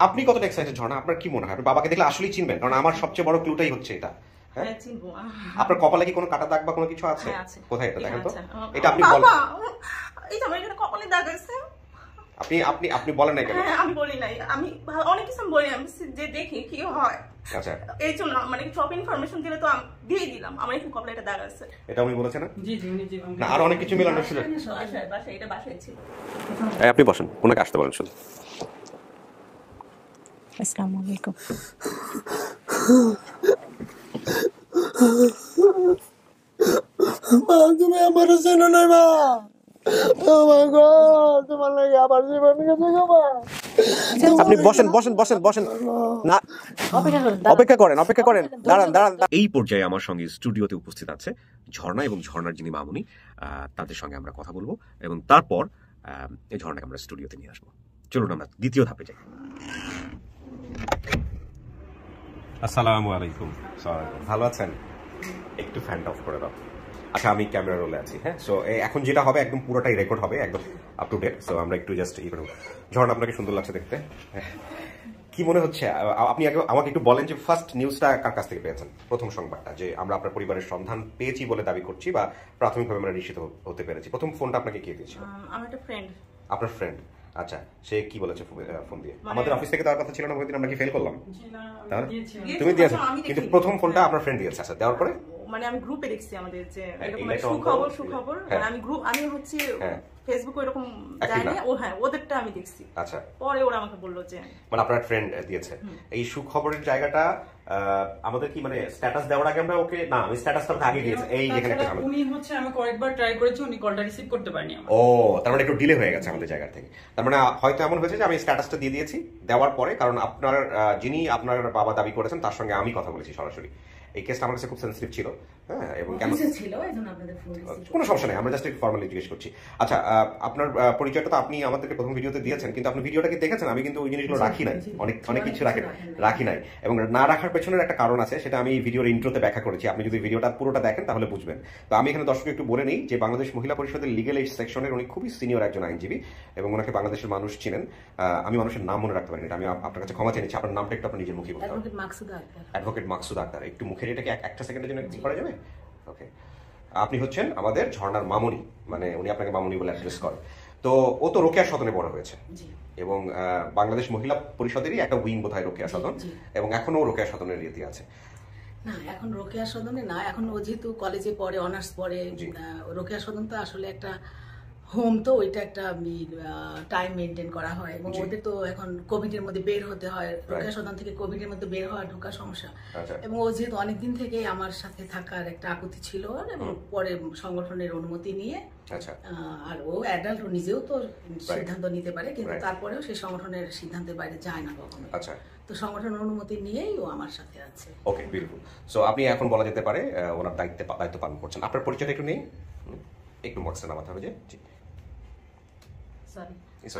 আপনি কতটা এক্সাইটেড ঝর্ণা? আপনার কি মনে হয় আপনি বাবাকে দেখলে আসলেই চিনবেন? কারণ আমার সবচেয়ে বড় ক্লুটাই হচ্ছে এটা। হ্যাঁ চিনবো। আপনার কপালে কি কোনো কাটা দাগ বা কোনো কিছু আছে? কোথায় এটা দেখেন তো। এটা আপনি বলেন। এই তো আমার এখানে কপালে দাগ আছে। আপনি আপনি আপনি বলেন না কেন? আমি বলি নাই, আমি অনেক কিছু বলি, আমি যে দেখি কি হয়। আচ্ছা এই জন্য মানে সব ইনফরমেশন দিলে তো আমি দিয়ে দিলাম আমার এখানে কপালে একটা দাগ আছে। এটা উনি বলেছেন না? জি জি উনি জি। না আর অনেক কিছু মিলানো ছিল। বাসায় এটা বাসায় ছিল। আপনি বসেন, ওনাকে আসতে বলেন শুধু। আসসালামু আলাইকুম। তুমি আমার চেনো নাই মা। তোমার গো তোমার লাগে আবার জীবন গেছে গো মা। আপনি বসেন বসেন বসেন বসেন না, অপেক্ষা করেন দাঁড়ান দাঁড়ান। এই পর্যায়ে আমার সঙ্গে স্টুডিওতে উপস্থিত আছে ঝর্ণা এবং ঝর্ণার যিনি মামুনি, তাদের সঙ্গে আমরা কথা বলবো এবং তারপর এই ঝর্ণাকে আমরা স্টুডিওতে নিয়ে আসবো। চলুন আমরা দ্বিতীয় ধাপে যাই। আসসালামু আলাইকুম। ভালো আছেন? একটু ফ্যানটা অফ করে দাও। আচ্ছা আমি ক্যামেরা রোলে আছি। হ্যাঁ, সো এখন যেটা হবে একদম পুরোটাই রেকর্ড হবে, একদম আপ টু ডেট। সো আমরা একটু জাস্ট করবো। ঝর্ণা আপনাকে সুন্দর লাগছে দেখতে, কি মনে হচ্ছে? আপনি আমাকে একটু বলেন যে ফার্স্ট নিউজটা কার কাছ থেকে পেয়েছেন, প্রথম সংবাদটা যে আমরা আপনার পরিবারের সন্ধান পেয়েছি বলে দাবি করছি বা প্রাথমিকভাবে আমরা নিশ্চিত হতে পেরেছি। প্রথম ফোনটা আপনাকে কে দিয়েছিল? আমার একটা ফ্রেন্ড। আপনার ফ্রেন্ড? আচ্ছা, সে কি বলেছে ফোন দিয়ে? আমাদের অফিস থেকে তার কথা ছিল না, ওই দিন আমরা কি ফেল করলাম? তুমি দিয়েছো, কিন্তু প্রথম ফোনটা আপনার ফ্রেন্ড দিয়েছে। আচ্ছা, দেওয়ার পরে মানে আমি গ্রুপে দেখছি আমাদের যে এরকম সুখবর মানে আমি হচ্ছে ফেসবুক এরকম জানি না, হ্যাঁ ওদেরটা আমি দেখছি। আচ্ছা, পরে ওরা আমাকে বললো যে মানে আপনার ফ্রেন্ড দিয়েছে এই সুখবরের জায়গাটা। আমাদের কি মানে স্ট্যাটাস দেওয়ার আগে আমরা ওকে, না আমি স্ট্যাটাসটা আগে দিয়েছি। এই যেখানে একটা ঝামেলা, উনি হচ্ছে আমি কয়েকবার ট্রাই করেছি, উনি কলটা রিসিভ করতে পারেনি। ও তার মানে একটু ডিলে হয়ে গেছে আমাদের জায়গা থেকে। তার মানে হয়তো এমন হয়েছে যে আমি স্ট্যাটাসটা দিয়ে দিয়েছি, দেওয়ার পরে কারণ আপনার যিনি আপনার বাবা দাবি করেছেন তার সঙ্গে আমি কথা বলেছি সরাসরি। এই কেসটা আমার কাছে খুব সেন্সিটিভ ছিল। হ্যাঁ, এবং কেন ছিল এজন্য আপনাদের ফোন রিসিভ কোনো সমস্যা নেই, আমরা জাস্ট একটু ফর্মালি জিজ্ঞেস করছি। আচ্ছা, আপনার পরিচয়টা তো আপনি আমাদেরকে প্রথম ভিডিওতে দিয়েছেন, কিন্তু আপনি ভিডিওটা কি দেখেছেন? আমি কিন্তু ওই জিনিসগুলো রাখি নাই, অনেক কিছু রাখি নাই, এবং না রাখার পেছনের একটা কারণ আছে, সেটা আমি ভিডিওর ইন্ট্রোতে ব্যাখ্যা করেছি। আপনি যদি ভিডিওটা পুরোটা দেখেন তাহলে বুঝবেন। তো আমি এখানে দর্শক একটু বলে নেই যে বাংলাদেশ মহিলা পরিষদের লিগেল এইড সেকশনের উনি খুবই সিনিয়র একজন আইনজীবী এবং ওনাকে বাংলাদেশের মানুষ চিনেন। আমি মানুষের নাম মনে রাখতে পারিনি, আমি আপনার কাছে ক্ষমা চেয়েছি। আপনার নামটা একটু আপনি নিজের মুখে বলতে হবে। অ্যাডভোকেট মাকসুদ আক্তার। একটু মুখের এটাকে একটা সেকেন্ডের জন্য কি করা যাবে? ওকে, আপনি হচ্ছেন আমাদের ঝর্ণার মামুনি, মানে উনি আপনাকে মামুনি বলে অ্যাড্রেস করেন। তো ও তো রোকেয়া সদনে বড় হয়েছে এবং বাংলাদেশ মহিলা পরিষদেরই একটা উইং বোধহয় রোকেয়া সদন, এবং এখনো রোকেয়া সদনের রীতি আছে। না, এখন রোকেয়া সদনে না, এখন ও যেহেতু কলেজে পড়ে, অনার্স পড়ে। রোকেয়া সদন তো আসলে একটা হোম, তো ওইটা একটা টাইম মেনটেন করা হয় এবং ওদের তো এখন কোভিডের মধ্যে বের হতে হয়। রোকেয়া সদন থেকে কোভিডের মধ্যে বের হওয়া ঢোকা সমস্যা, এবং ও যেহেতু অনেকদিন থেকে আমার সাথে থাকার একটা আকুতি ছিল এবং পরে সংগঠনের অনুমতি নিয়ে, আর ও অ্যাডাল্ট, ও নিজেও তো সিদ্ধান্ত নিতে পারে, কিন্তু তারপরেও সেই সংগঠনের সিদ্ধান্তের বাইরে যায় না কখনো। তো সংগঠনের অনুমতি নিয়েই ও আমার সাথে আছে। ওকে, বিউটিফুল। সো আপনি এখন বলা যেতে পারে ওনার দায়িত্ব পালন করছেন। আপনার পরিচয়টা একটু নেই, একটু মক্সে নামাতে হবে যে।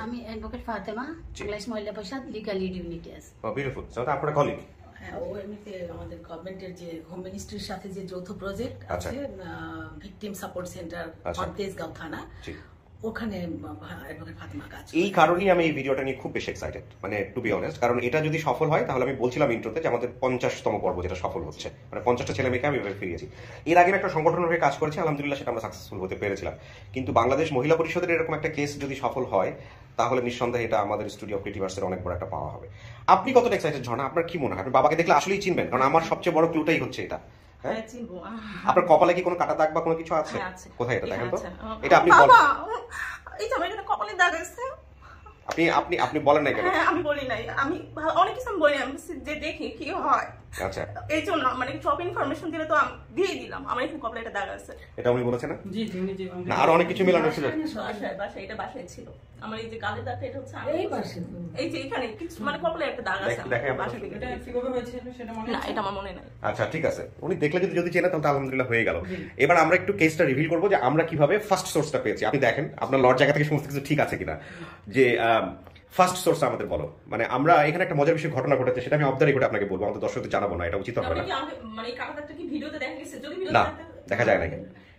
আমি অ্যাডভোকেট ফাতেমা, বাংলাদেশ মহিলা পরিষদ লিগ্যাল এইড ইউনিটি আছে। বিউটিফুল। সো আপনার কলিগ? হ্যাঁ, ও এমনিতে আমাদের গভর্নমেন্টের যে হোম মিনিস্ট্রির সাথে যে যৌথ প্রজেক্ট আছে, ভিকটিম সাপোর্ট তেজগাঁও থানা, ওখানে অ্যাডভোকেট ফাতেমা কাজ। এই কারণেই আমি এই ভিডিওটা নিয়ে খুব বেশি এক্সাইটেড, মানে টু বি অনেস্ট। কারণ এটা যদি সফল হয় তাহলে আমি বলছিলাম ইন্ট্রোতে যে আমাদের 50তম পর্ব যেটা সফল হচ্ছে, মানে 50টা ছেলে মেয়েকে আমি এভাবে ফিরিয়েছি। এর আগে একটা সংগঠনের হয়ে কাজ করেছি, আলহামদুলিল্লাহ সেটা আমরা সাকসেসফুল হতে পেরেছিলাম। কিন্তু বাংলাদেশ মহিলা পরিষদের এরকম একটা কেস যদি সফল হয় তাহলে নিঃসন্দেহে এটা আমাদের স্টুডিও অফ ক্রিয়েটিভার্সের অনেক বড় একটা পাওয়া হবে। আপনি কতটা এক্সাইটেড ঝর্ণা? আপনার কি মনে হয় আপনি বাবাকে দেখলে আসলেই চিনবেন? কারণ আমার সবচেয়ে বড় ক্লুটাই হচ্ছে এটা। হ্যাঁ চিনবো। আপনার কপালে কি কোনো কাটা দাগ বা কোনো কিছু আছে? কোথায় এটা দেখেন তো। এটা আপনি বলেন। এই তো আমার এখানে কপালে দাগ আছে। আপনি আপনি আপনি বলেন না কেন? আমি বলি নাই, আমি অনেক কিছু বলি, আমি যে দেখি কি হয়। আচ্ছা, এই জন্য মানে সব ইনফরমেশন দিলে তো আমি দিয়ে দিলাম আমার এখানে কপালে একটা দাগ আছে। এটা উনি বলেছেন না? জি জি উনি জি। না আর অনেক কিছু মিলানো ছিল। বাসায় এটা বাসায় ছিল। আমার এই যে গালের দাগটা, এটা হচ্ছে এই পাশে, এই যে এখানে কিছু মানে কপালে একটা দাগ আছে। বাসায় থেকে এটা কিভাবে হয়েছিল সেটা মনে না, এটা আমার মনে নাই। আচ্ছা ঠিক আছে, উনি দেখলে যদি চেনে তাহলে আলহামদুলিল্লাহ হয়ে গেল। এবার আমরা একটু কেসটা রিভিল করবো যে আমরা কিভাবে ফার্স্ট সোর্সটা পেয়েছি। আপনি দেখেন আপনার লর জায়গা থেকে সমস্ত কিছু ঠিক আছে কিনা, যে ফার্স্ট সোর্স আমাদের বলো। মানে আমরা এখানে একটা মজার বিষয় ঘটনা ঘটেছে, সেটা আমি অফ দ্য রেকর্ডে আপনাকে বলবো, আমাদের দর্শকদের জানাবো না, এটা উচিত হবে না। মানে এই কাটাটা কি ভিডিওতে দেখা গেছে? যদি না দেখা যায় না,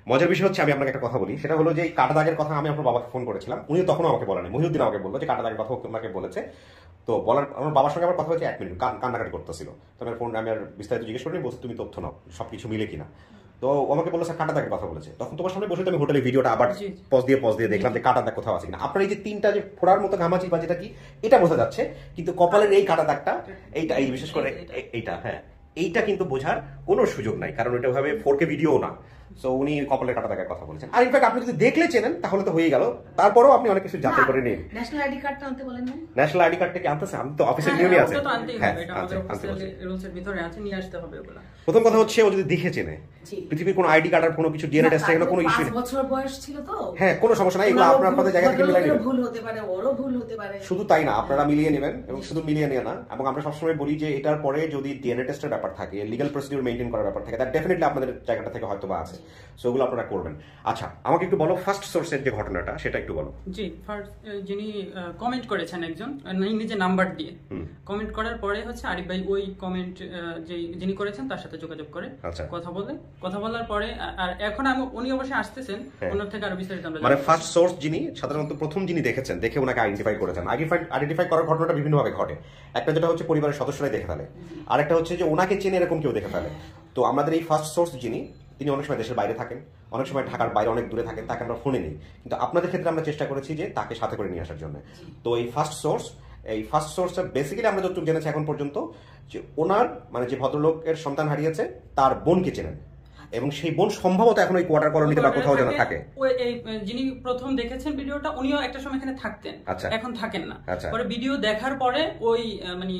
মজার বিষয় হচ্ছে আমি আপনাকে একটা কথা বলি, সেটা হলো যে কাটা দাগের কথা আমি আপনার বাবাকে ফোন করেছিলাম, উনিও তখনও আমাকে বলেনি, মহিউদ্দিন আমাকে বললো যে কাটা দাগের কথা ওনাকে বলেছে। তো বলার আমার বাবার সঙ্গে আমার কথা হচ্ছে 1 মিনিট, কান্নাকাটি করতেছিল। তো আমার ফোন আমি আর বিস্তারিত জিজ্ঞেস করিনি, বলছি তুমি তথ্য নাও সবকিছু মিলে কিনা। তো আমাকে বললো স্যার কাটা দাগের কথা বলেছে। তখন তোমার সামনে বসে আমি হোটেলে ভিডিওটা আবার পজ দিয়ে দেখলাম যে কাটা দাগ কোথাও আছে কিনা। আপনার এই যে 3টা যে ফোড়ার মতো ঘামাচি বা যেটা কি এটা বোঝা যাচ্ছে, কিন্তু কপালের এই কাটা দাগটা এইটা, এই বিশেষ করে এইটা, হ্যাঁ এইটা কিন্তু বোঝার কোনো সুযোগ নাই, কারণ এটা ভাবে 4K ভিডিও না। সো উনি কপালের কাটা দাগের কথা বলেছেন। আর ইনফ্যাক্ট আপনি যদি দেখলে চেনেন তাহলে তো হয়ে গেল, তারপরেও আপনি অনেক কিছু যাচাই করে নিন। ন্যাশনাল আইডি কার্ডটা আনতে বলেন না? ন্যাশনাল আইডি কার্ডটা কি আনতেছে? আমি তো অফিসের নিয়মই আছে। হ্যাঁ, এটা আমাদের অফিসিয়াল রুলসের ভিতরে আছে, নিয়ে আসতে হবে ওগুলা। প্রথম কথা হচ্ছে ও যদি দেখে চেনে, পৃথিবীর কোনো আইডি কার্ড আর কোনো কিছু ডিএনএ টেস্ট এগুলো কোনো ইস্যু নেই। 5 বছর বয়স ছিল তো, হ্যাঁ কোনো সমস্যা নাই, এগুলো আপনাদের জায়গা থেকে মিলিয়ে নেবেন। ভুল হতে পারে, ওরও ভুল হতে পারে। শুধু তাই না, আপনারা মিলিয়ে নেবেন, এবং শুধু মিলিয়ে নিয়ে না, এবং আমরা সবসময় বলি যে এটার পরে যদি ডিএনএ টেস্টের ব্যাপার থাকে, লিগ্যাল প্রসিডিউর মেইনটেইন করার ব্যাপার থাকে, তার ডেফিনেটলি আপনাদের জায়গাটা থেকে হয়তো বা আছে। সো ওগুলো আপনারা করবেন। আচ্ছা আমাকে একটু বলো ফার্স্ট সোর্সের যে ঘটনাটা সেটা একটু বলো। জি, ফার্স্ট যিনি কমেন্ট করেছেন একজন নিজে নাম্বার দিয়ে কমেন্ট করার পরে হচ্ছে আরিফ ভাই ওই কমেন্ট যিনি করেছেন তার সাথে যোগাযোগ করে কথা বলার পরে, আর এখন উনি অবশ্যই আসতেছেন, ওনার থেকে আরো বিস্তারিত আমরা মানে ফার্স্ট সোর্স যিনি সাধারণত প্রথম যিনি দেখেছেন, দেখে ওনাকে আইডেন্টিফাই করেছেন। আইডেন্টিফাই করার ঘটনাটা বিভিন্নভাবে ঘটে। একটা যেটা হচ্ছে পরিবারের সদস্যরাই দেখে ফেলে, আর একটা হচ্ছে যে ওনাকে চেনে এরকম কেউ দেখে ফেলে। তো আমাদের এই ফার্স্ট সোর্স যিনি, তিনি অনেক সময় দেশের বাইরে থাকেন, অনেক সময় ঢাকার বাইরে অনেক দূরে থাকেন, তাকে আমরা ফোনে নিই, কিন্তু আপনাদের ক্ষেত্রে আমরা চেষ্টা করেছি যে তাকে সাথে করে নিয়ে আসার জন্য। তো এই ফার্স্ট সোর্সটা বেসিক্যালি আমরা যতটুকু জেনেছি এখন পর্যন্ত, যে ওনার মানে যে ভদ্রলোকের সন্তান হারিয়েছে তার বোনকে চেনেন, এবং সেই বোন সম্ভবত এখন ওই কোয়ার্টার কলোনিতে বা কোথাও যেন থাকে। যিনি প্রথম দেখেছেন ভিডিওটা, উনিও একটা সময় এখানে থাকতেন, আচ্ছা, এখন থাকেন না। আচ্ছা, পরে ভিডিও দেখার পরে ওই মানে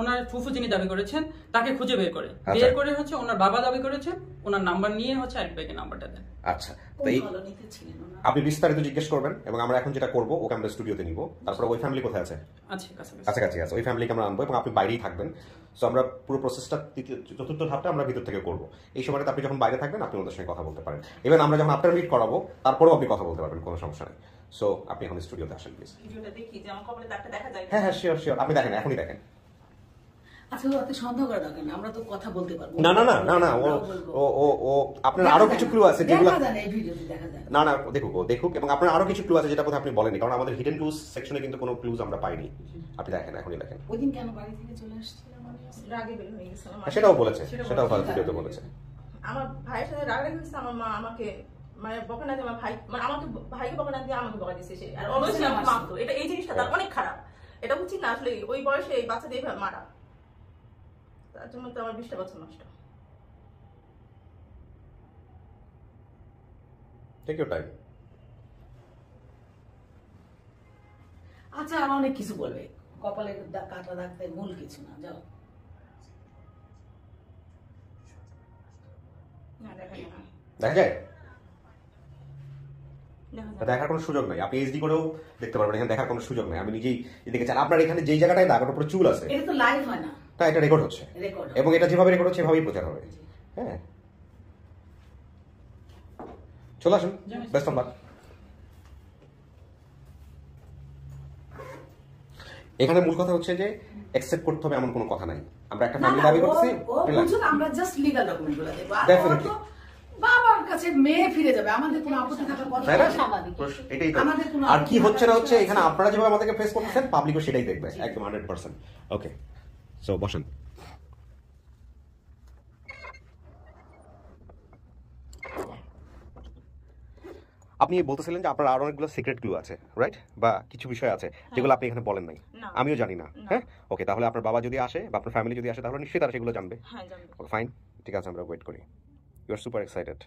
ওনার ফুফু যিনি দাবি করেছেন তাকে খুঁজে বের করে হচ্ছে ওনার বাবা দাবি করেছেন, ওনার নাম্বার নিয়ে হচ্ছে আরিফ ভাইকে নাম্বারটা দেন। আচ্ছা, আপনি বিস্তারিত জিজ্ঞেস করবেন, এবং আমরা এখন যেটা করবো ওকে আমরা স্টুডিওতে নিব। তারপরে ওই ফ্যামিলি কোথায় আছে? কাছাকাছি আছে, ওই ফ্যামিলিকে আমরা আনবো, এবং আপনি বাইরেই থাকবেন। সো আমরা পুরো প্রসেসটা চতুর্থ ধাপটা আমরা ভিতর থেকে করবো। এই সময়টা আপনি যখন বাইরে থাকবেন আপনি ওদের সঙ্গে কথা বলতে পারেন, এবং আমরা যখন আফটার মিট করাবো তারপরেও আপনি কথা বলতে পারবেন, কোনো সমস্যা নেই। সো আপনি এখন স্টুডিওতে আসেন প্লিজ। হ্যাঁ হ্যাঁ, শিওর আপনি দেখেন, এখনই দেখেন। আচ্ছা, আপনি সন্দেহ করা দরকার না, আমরা তো কথা বলতে পারবো। না না না না না, ও আপনার আরো কিছু ক্লু আছে যেগুলো না না দেখুক, এবং আপনার আরো কিছু ক্লু আছে যেটা কোথাও আপনি বলেনি, কারণ আমাদের হিডেন ক্লুজ সেকশনে কিন্তু কোনো ক্লুজ আমরা পাইনি। আপনি দেখেন, এখনই দেখেন। ওইদিন কেন বাড়ি থেকে চলে আসছিলাম? রাগে বের হয়ে গেছিলাম। সেটাও বলেছে, সেটাও ভিডিওতে বলেছে। আমার ভাইয়ের সাথে রাগ লেগেছে, আমার মা আমাকে মানে বকা না দিয়ে আমার ভাই, মানে আমাকে ভাইকে বকা না দিয়ে আমাকে বকা দিচ্ছে সে, আর অবশ্যই আমাকে মারতো। এটা এই জিনিসটা তার অনেক খারাপ, এটা উচিত না আসলে ওই বয়সে এই বাচ্চাদের এইভাবে মারা। তার জন্য তো আমার 20টা বছর নষ্ট। Take your time. আচ্ছা, আর অনেক কিছু বলবে, কপালে কাটা দাগতে মূল কিছু না। যাও, দেখা যায়, দেখার কোনো সুযোগ নাই। আপনি এইচডি করেও দেখতে পারবেন, এখানে দেখার কোনো সুযোগ নাই। আমি নিজেই দেখেছি। আপনার এখানে যেই জায়গাটায় দাগ, ওটার উপরে চুল আছে, এটা তো লাইভ হয় না, তা এটা রেকর্ড হচ্ছে, এবং এটা যেভাবে রেকর্ড হচ্ছে সেভাবেই প্রচার হবে। হ্যাঁ, চলে আসুন, বেস্ট অফ লাক। এখানে মূল কথা হচ্ছে যে অ্যাকসেপ্ট করতে হবে এমন কোনো কথা নাই। আমরা একটা ফ্যামিলি দাবি করছি, আমরা জাস্ট লিগ্যাল ডকুমেন্টগুলো দেব। ডেফিনেটলি বাবার কাছে মেয়ে ফিরে যাবে, আমাদের কোনো আপত্তি থাকার কথা না, স্বাভাবিক। এটাই তো। আর কি হচ্ছে না হচ্ছে, এখানে আপনারা যেভাবে আমাদেরকে ফেস করতেছেন, পাবলিকও সেটাই দেখবে, একদম 100%। ওকে, সো বসেন। আপনি বলতেছিলেন যে আপনার আরো অনেকগুলো সিক্রেট ক্লু আছে, রাইট? বা কিছু বিষয় আছে যেগুলো আপনি এখানে বলেন নাই, আমিও জানি না। হ্যাঁ, ওকে, তাহলে আপনার বাবা যদি আসে বা আপনার ফ্যামিলি যদি আসে, তাহলে নিশ্চয়ই তারা সেগুলো জানবে। হ্যাঁ, জানবে। ওকে, ফাইন, ঠিক আছে, আমরা ওয়েট করি। You are super excited.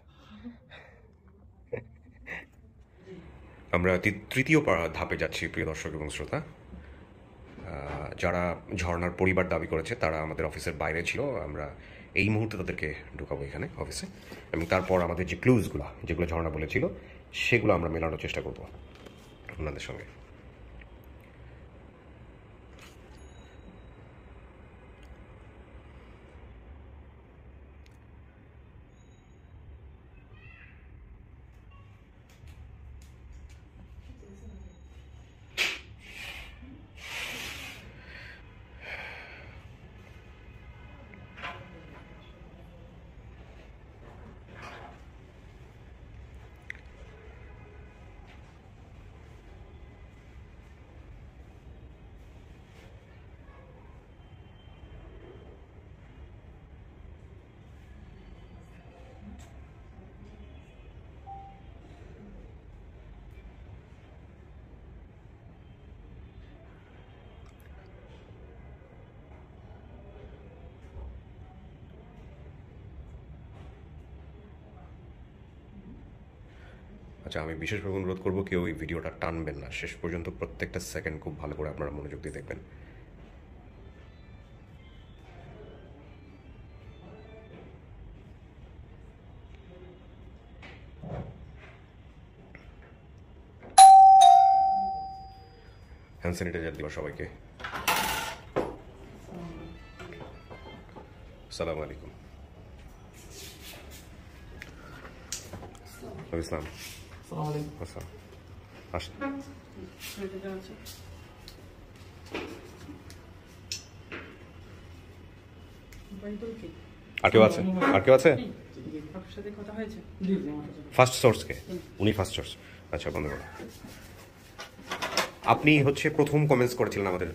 আমরা তৃতীয় ধাপে যাচ্ছি, প্রিয় দর্শক এবং শ্রোতা। যারা ঝর্ণার পরিবার দাবি করেছে তারা আমাদের অফিসের বাইরে ছিল। আমরা এই মুহূর্তে তাদেরকে ঢুকাবো এখানে অফিসে, এবং তারপর আমাদের যে ক্লুজগুলো যেগুলো ঝর্ণা বলেছিল সেগুলো আমরা মেলানোর চেষ্টা করবো আপনাদের সঙ্গে। আচ্ছা, আমি বিশেষভাবে অনুরোধ করবো কেউ এই ভিডিওটা টানবেন না, শেষ পর্যন্ত প্রত্যেকটা সেকেন্ড খুব ভালো করে আপনারা মনোযোগ দিয়ে দেখবেন। হ্যান্ড স্যানিটাইজার দিবা সবাইকে। আসসালামু আলাইকুম। ইসলাম আসসালাম। আর কেউ আছে? আর কেউ আছে? ফার্স্ট সোর্সকে, উনি ফার্স্ট সোর্স। আচ্ছা বন্ধ করো। আপনি হচ্ছে প্রথম কমেন্টস করেছিলেন আমাদের,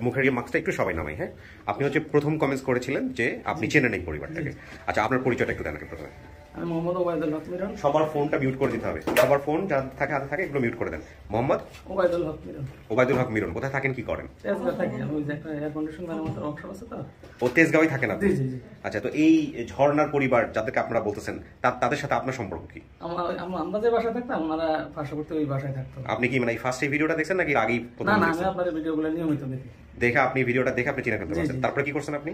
মুখের মাস্কটা একটু সবাই নামাই। হ্যাঁ, আপনি হচ্ছে প্রথম কমেন্টস করেছিলেন যে আপনি চেনেন এই পরিবারটাকে। আচ্ছা, আপনার পরিচয়টা একটু দেন আগে প্রথমে। আমি মোহাম্মদ ওবায়দুল হক মিরন। সবার ফোনটা মিউট করে দিতে হবে, সবার ফোন যা থাকে হাতে থাকে এগুলো মিউট করে দেন। মোহাম্মদ ওবায়দুল হক মিরন। ওবায়দুল হক মিরন কোথায় থাকেন, কি করেন? তেজগাঁও থাকি। ওই যে একটা এয়ার কন্ডিশন মেরামতের অংশ আছে তো। ও তেজগাঁওই থাকেন আপনি? জি জি। আচ্ছা, তো এই ঝর্ণার পরিবার যাদেরকে আপনারা বলতেছেন তাদের সাথে আপনার সম্পর্ক কি? আমরা যে বাসায় থাকতাম ওনারা পার্শ্ববর্তী ওই বাসায় থাকতো। আপনি কি মানে ফার্স্ট এই ভিডিওটা দেখছেন নাকি আগেই? না না, আমি আপনার ভিডিওগুলো নিয়মিত দেখি। দেখে আপনি ভিডিওটা দেখে আপনি চিনে ফেলতে পারছেন। তারপরে কি করছেন আপনি?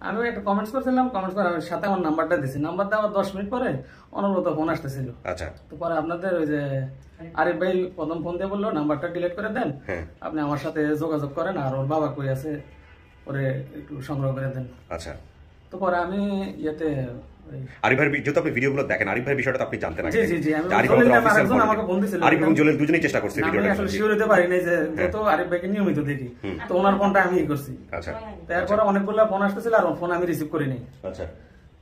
আমি একটা কমেন্টস করছিলাম, কমেন্টস করার সাথে আমার নাম্বারটা দিছি। নাম্বার দেওয়ার 10 মিনিট পরে অনবরত ফোন আসতেছিল। আচ্ছা, তো পরে আপনাদের ওই যে আরিফ ভাই প্রথম ফোন দিয়ে বললো নাম্বারটা ডিলিট করে দেন, আপনি আমার সাথে যোগাযোগ করেন, আর ওর বাবা কই আছে ওরে একটু সংগ্রহ করে দেন। আচ্ছা, তো পরে আমি ইয়েতে আরিফ ভাই যেহেতু আপনি ভিডিওগুলো দেখেন, আরিফ ভাই বিষয়টা তো আপনি জানতেন আগে। জি জি জি, আমি আরিফ আমাকে ফোন দিছিল। আরিফ এবং জলিল দুজনেই চেষ্টা করছে ভিডিওটা। আমি আসলে শিওর হতে পারি নাই যে তো আরিফ ভাইকে নিয়মিত দেখি, তো ওনার ফোনটা আমি করছি। আচ্ছা, তারপরে অনেকগুলো ফোন আসতেছিল আর ফোন আমি রিসিভ করি নাই। আচ্ছা,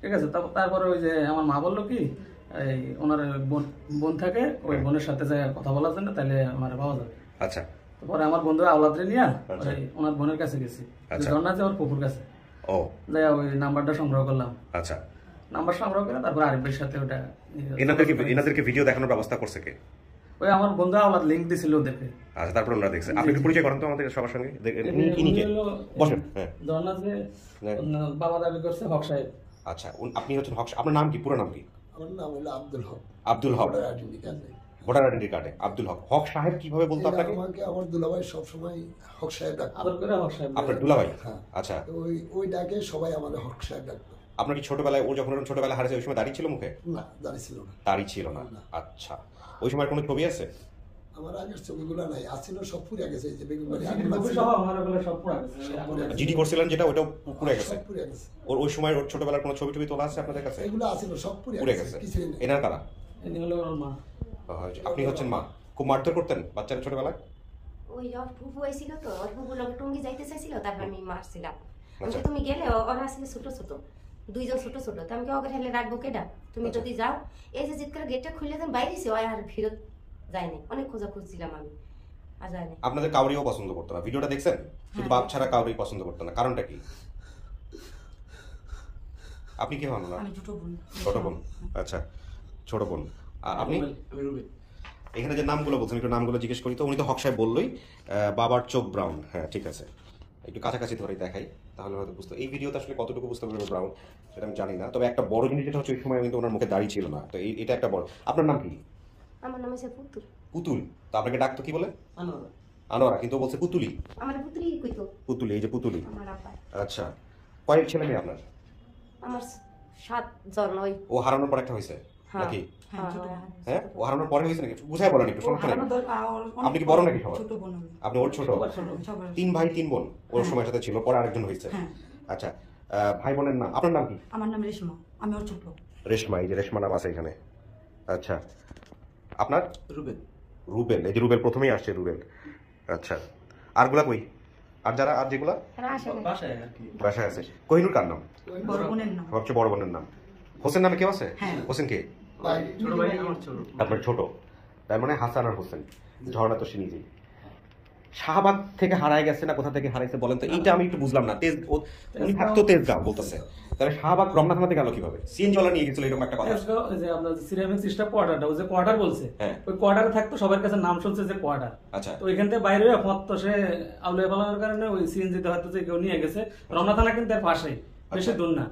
ঠিক আছে। তারপরে ওই যে আমার মা বললো কি এই ওনার বোন থাকে, ওই বোনের সাথে যায় কথা বলার জন্য, তাহলে আমার পাওয়া যাবে। আচ্ছা, তারপরে আমার বন্ধু আওলাদরে নিয়ে ওনার বোনের কাছে গেছি, ঝর্ণা যে ওর পুকুর কাছে। ও যাই ওই নাম্বারটা সংগ্রহ করলাম। আচ্ছা, নাম্বার সংগ্রহ করে তারপর আরিফের সাথে ওটা এনাদেরকে ভিডিও দেখানোর ব্যবস্থা করছে কে? ওই আমার বন্ধু আওলাদ লিংক দিছিল ওদেরকে। আচ্ছা, তারপর ওনারা দেখছে। আপনি একটু পরিচয় করেন তো আমাদের সবার সঙ্গে। বসেন। হ্যাঁ, ঝর্ণা যে বাবা দাবি করছে হক সাহেব। আচ্ছা, আপনি হচ্ছেন হক। আপনার নাম কি, পুরো নাম কি? আমার নাম হলো আব্দুল হক। আব্দুল হক, ভোটার আইডেন্টি কার্ডে আব্দুল হক। হক সাহেব কিভাবে বলতো আপনাকে? আমাকে আমার দুলাভাই সবসময় হক সাহেব ডাকতো। আদর করে হক সাহেব। আপনার দুলাভাই? হ্যাঁ। আচ্ছা, ওই ডাকে সবাই আমাদের হক সাহেব ডাকতো। আপনার কি ছোটবেলায়, ও যখন ছোটবেলায় হারিয়েছে ওই সময় দাড়ি ছিল মুখে? না, দাড়ি ছিল না। দাড়ি ছিল না। আচ্ছা, ওই সময় কোনো ছবি আছে? আমার আগের ছবিগুলো নাই, আছিল সব পুড়ে গেছে। এই যে বেগুনবাড়ি জিডি করছিলেন যেটা, ওটাও পুড়ে গেছে। সব পুড়ে গেছে। ওই সময় ওর ছোটবেলার কোনো ছবি টবি তোলা আছে আপনাদের কাছে? এগুলো আছিল সব পুড়ে গেছে। এনার কারা? আপনি হচ্ছেন মা। খুব মারধর করতেন বাচ্চারা ছোটবেলায়? ওই ওর ফুফু আইছিল তো, ওর ফুফু লোক টঙ্গি যাইতে চাইছিল, তারপর আমি মারছিলাম। তুমি গেলে ওরা আসলে ছোট ছোট, দুইজন ছোট ছোট, তো আমি ওকে হেলে রাখবো কেডা? তুমি যদি যাও, এই যে জিত করে গেটটা খুলে দেন বাইরেছে, ওই আর ফেরত যায়নি। অনেক খোঁজা খুঁজছিলাম আমি, আর যায়নি। আপনাদের কাউরিও পছন্দ করতো না? ভিডিওটা দেখছেন? শুধু বাপ ছাড়া কাউরি পছন্দ করতো না, কারণটা কি? আপনি কি হন? না, ছোট বোন। আচ্ছা, ছোট বোন। আপনি? এখানে যে নামগুলো বলছেন একটু নামগুলো জিজ্ঞেস করি তো। উনি তো হক সাহেব বললোই। বাবার চোখ ব্রাউন। হ্যাঁ, ঠিক আছে, একটু কাছাকাছি ধরেই দেখাই তাহলে হয়তো বুঝতে। এই ভিডিওতে আসলে কতটুকু বুঝতে পারবে ব্রাউন সেটা আমি জানি না, তবে একটা বড় জিনিস যেটা হচ্ছে ওই সময় কিন্তু ওনার মুখে দাড়ি ছিল না, তো এটা একটা বড়। আপনার নাম কি? আমার নাম হচ্ছে পুতুল। পুতুল? তো আপনাকে ডাকতো কি বলে? আনোয়ারা, কিন্তু বলছে পুতুলি। আমার পুতুলি কইতো পুতুলি, এই যে পুতুলি। আমার আপা। আচ্ছা, কয়েক ছেলে মেয়ে আপনার? আমার 7 জন। ওই ও হারানোর পর একটা হয়েছে নাকি? হ্যাঁ, ও হারানোর পরে হয়েছে নাকি? বুঝাই বলেন একটু, সমস্যা নেই। আপনি কি বড় নাকি সবার? আপনি ওর ছোট? 3 ভাই 3 বোন ওর সময় সাথে ছিল, পরে আরেকজন হয়েছে। আচ্ছা, ভাই বোনের নাম? আপনার নাম কি? আমার নাম রেশমা, আমি ওর ছোট। রেশমা, এই যে রেশমা নাম আছে এখানে। আচ্ছা, আপনার? রুবেল। রুবেল, এই যে রুবেল প্রথমেই আসছে, রুবেল। আচ্ছা, আরগুলা কই? আর যারা, আর যেগুলা বাসায় আছে? কোহিনুর কার নাম? বড় বোনের নাম। সবচেয়ে বড় বোনের নাম। হোসেন নামে কেউ আছে? হোসেন কে? আপনার ছোট। তার মানে হাসান আর হোসেন। ঝর্ণা তো সে নিজেই। শাহবাগ থেকে হারায় গেছে না কোথা থেকে হারাইছে বলেন তো, এইটা আমি একটু বুঝলাম না। উনি থাকতো তেজগাঁও বলতেছে, তাহলে শাহবাগ রমনা থানাতে গেল কিভাবে? সিএনজি নিয়ে গেছিল এরকম একটা কথা। যে আপনার সিরামিক সিস্টেম কোয়ার্টারটা, ওই যে কোয়ার্টার বলছে, ওই কোয়ার্টারে থাকতো, সবার কাছে নাম শুনছে যে কোয়ার্টার। আচ্ছা, তো ওইখান থেকে বাইরে হয়ে তো সে আউলিয়া পালানোর কারণে ওই সিএনজি তে হয়তো যে কেউ নিয়ে গেছে। রমনা থানা কিন্তু এর পাশেই, বেশি দূর না।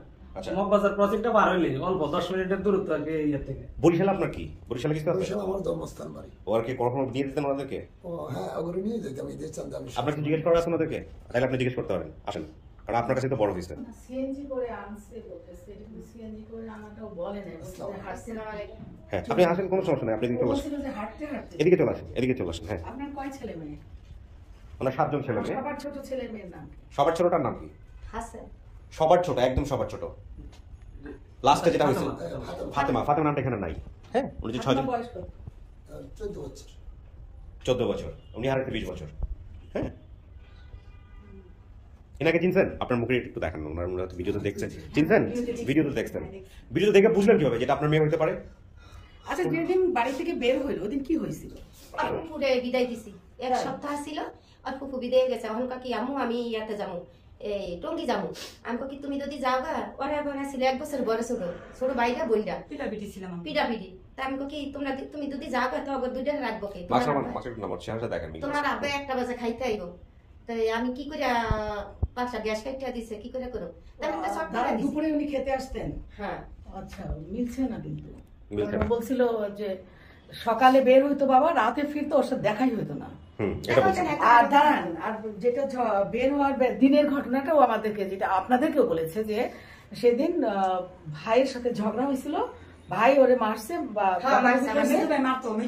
মগবাজার ক্রসিংটা পার হইলে অল্প 10 মিনিটের দূরত্ব আর কি ইয়া থেকে। বরিশাল আপনার কি? বরিশালে কিছু আছে? বরিশাল আমার জন্মস্থান বাড়ি। ওর কি কখনো নিয়ে যেতেন ওনাদেরকে? ও হ্যাঁ, আগরে নিয়ে যেতাম, ঈদের চাঁদে আমি। আপনাকে জিজ্ঞেস করা আছে ওনাদেরকে? তাহলে আপনি জিজ্ঞেস করতে পারেন, আসেন, কারণ আপনার কাছে তো বড় হয়েছে। সিএনজি করে আনছে বলতেছে, এটা সিএনজি করে আনাটাও বলে না, বলতে হাঁটছে না। হ্যাঁ, আপনি আসেন, কোনো সমস্যা নাই, আপনি এদিকে চলে আসেন। বলছিল যে হাঁটতে হাঁটতে। এদিকে চলে আসেন, এদিকে চলে আসেন। হ্যাঁ, আপনার কয় ছেলে মেয়ে? ওনার 7 জন ছেলে মেয়ে। সবার ছোট ছেলে মেয়ের নাম? সবার ছোটটার নাম কি? হাসান। সবার ছোট, একদম সবার ছোট, লাস্টে যেটা হয়েছিল ফাতেমা। ফাতেমা নামটা এখানে নাই। হ্যাঁ, উনি যে 6 জন। বয়স কত? 14 বছর। 14 বছর, উনি হারাতে 20 বছর। হ্যাঁ, এনাকে চিনছেন? আপনার মুখে একটু দেখান, ওনার মনে হয়তো ভিডিওতে দেখছেন। চিনছেন? ভিডিওতে দেখছেন, ভিডিওতে দেখে বুঝলেন কিভাবে যেটা আপনার মেয়ে হতে পারে? আচ্ছা, যেদিন বাড়ি থেকে বের হইল ওদিন কি হয়েছিল? আর ফুফুরে বিদায় দিছি, 1 সপ্তাহ ছিল, আর ফুফু বিদায় গেছে। এখন কি আম্মু আমি ইয়াতে যাবো, এই টঙ্গি যাবো। আমি কি তুমি যদি যাও গা, ওরা বড় ছিল 1 বছর বড় ছোট, ছোট বাইরা বইলা পিটাপিটি ছিলাম আমি। পিটাপিটি। তা আমি কি তুমি যদি যাও গা, তো আবার দুইটা রাখবো কে? তোমার আব্বা 1টা বাজে খাইতে আইব, তাই আমি কি করে 5টা গ্যাস কাইটা দিছে, কি করে করো? তাই একটা শর্ট করে দিছি। দুপুরে উনি খেতে আসতেন? হ্যাঁ। আচ্ছা, মিলছে না কিন্তু। বলছিল যে সকালে বের হইতো বাবা, রাতে ফিরতো, ওর সাথে দেখাই হইতো না। আর দাঁড়ান, আর যেটা বের হওয়ার দিনের ঘটনাটাও আমাদেরকে, যেটা আপনাদেরকেও বলেছে যে সেদিন ভাইয়ের সাথে ঝগড়া হয়েছিল, ভাই ওরে মারছে,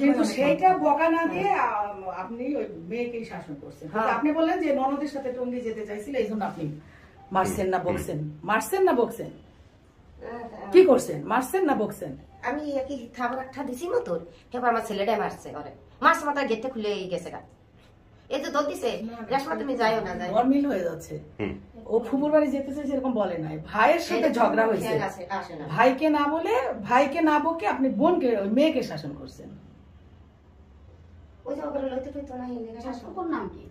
কিন্তু সেইটা বকা না দিয়ে আপনি ওই মেয়েকেই শাসন করছেন। আপনি বললেন যে ননদের সাথে টঙ্গি যেতে চাইছিল, এই জন্য আপনি মারছেন না বকছেন? মারছেন না বকছেন? কি করছেন? মারছেন না বকছেন? আমি কি খাবার একটা দিছি মতন, এবার আমার ছেলেটাই মারছে, ওরে মারছে, মাথা গেটটা খুলে গেছে গা। এই তো দোল দিছে, রেশমা তুমি যাইও না, যাই গরমিল হয়ে যাচ্ছে। ও ফুপুর বাড়ি যেতে চাইছে এরকম বলে নাই, ভাইয়ের সাথে ঝগড়া হয়েছে, ভাইকে না বলে, ভাইকে না বকে আপনি বোনকে, মেয়েকে শাসন করছেন। ওই যে ওগুলো লইতে লইতে না হিলে গেছে। ফুপুর নাম কি?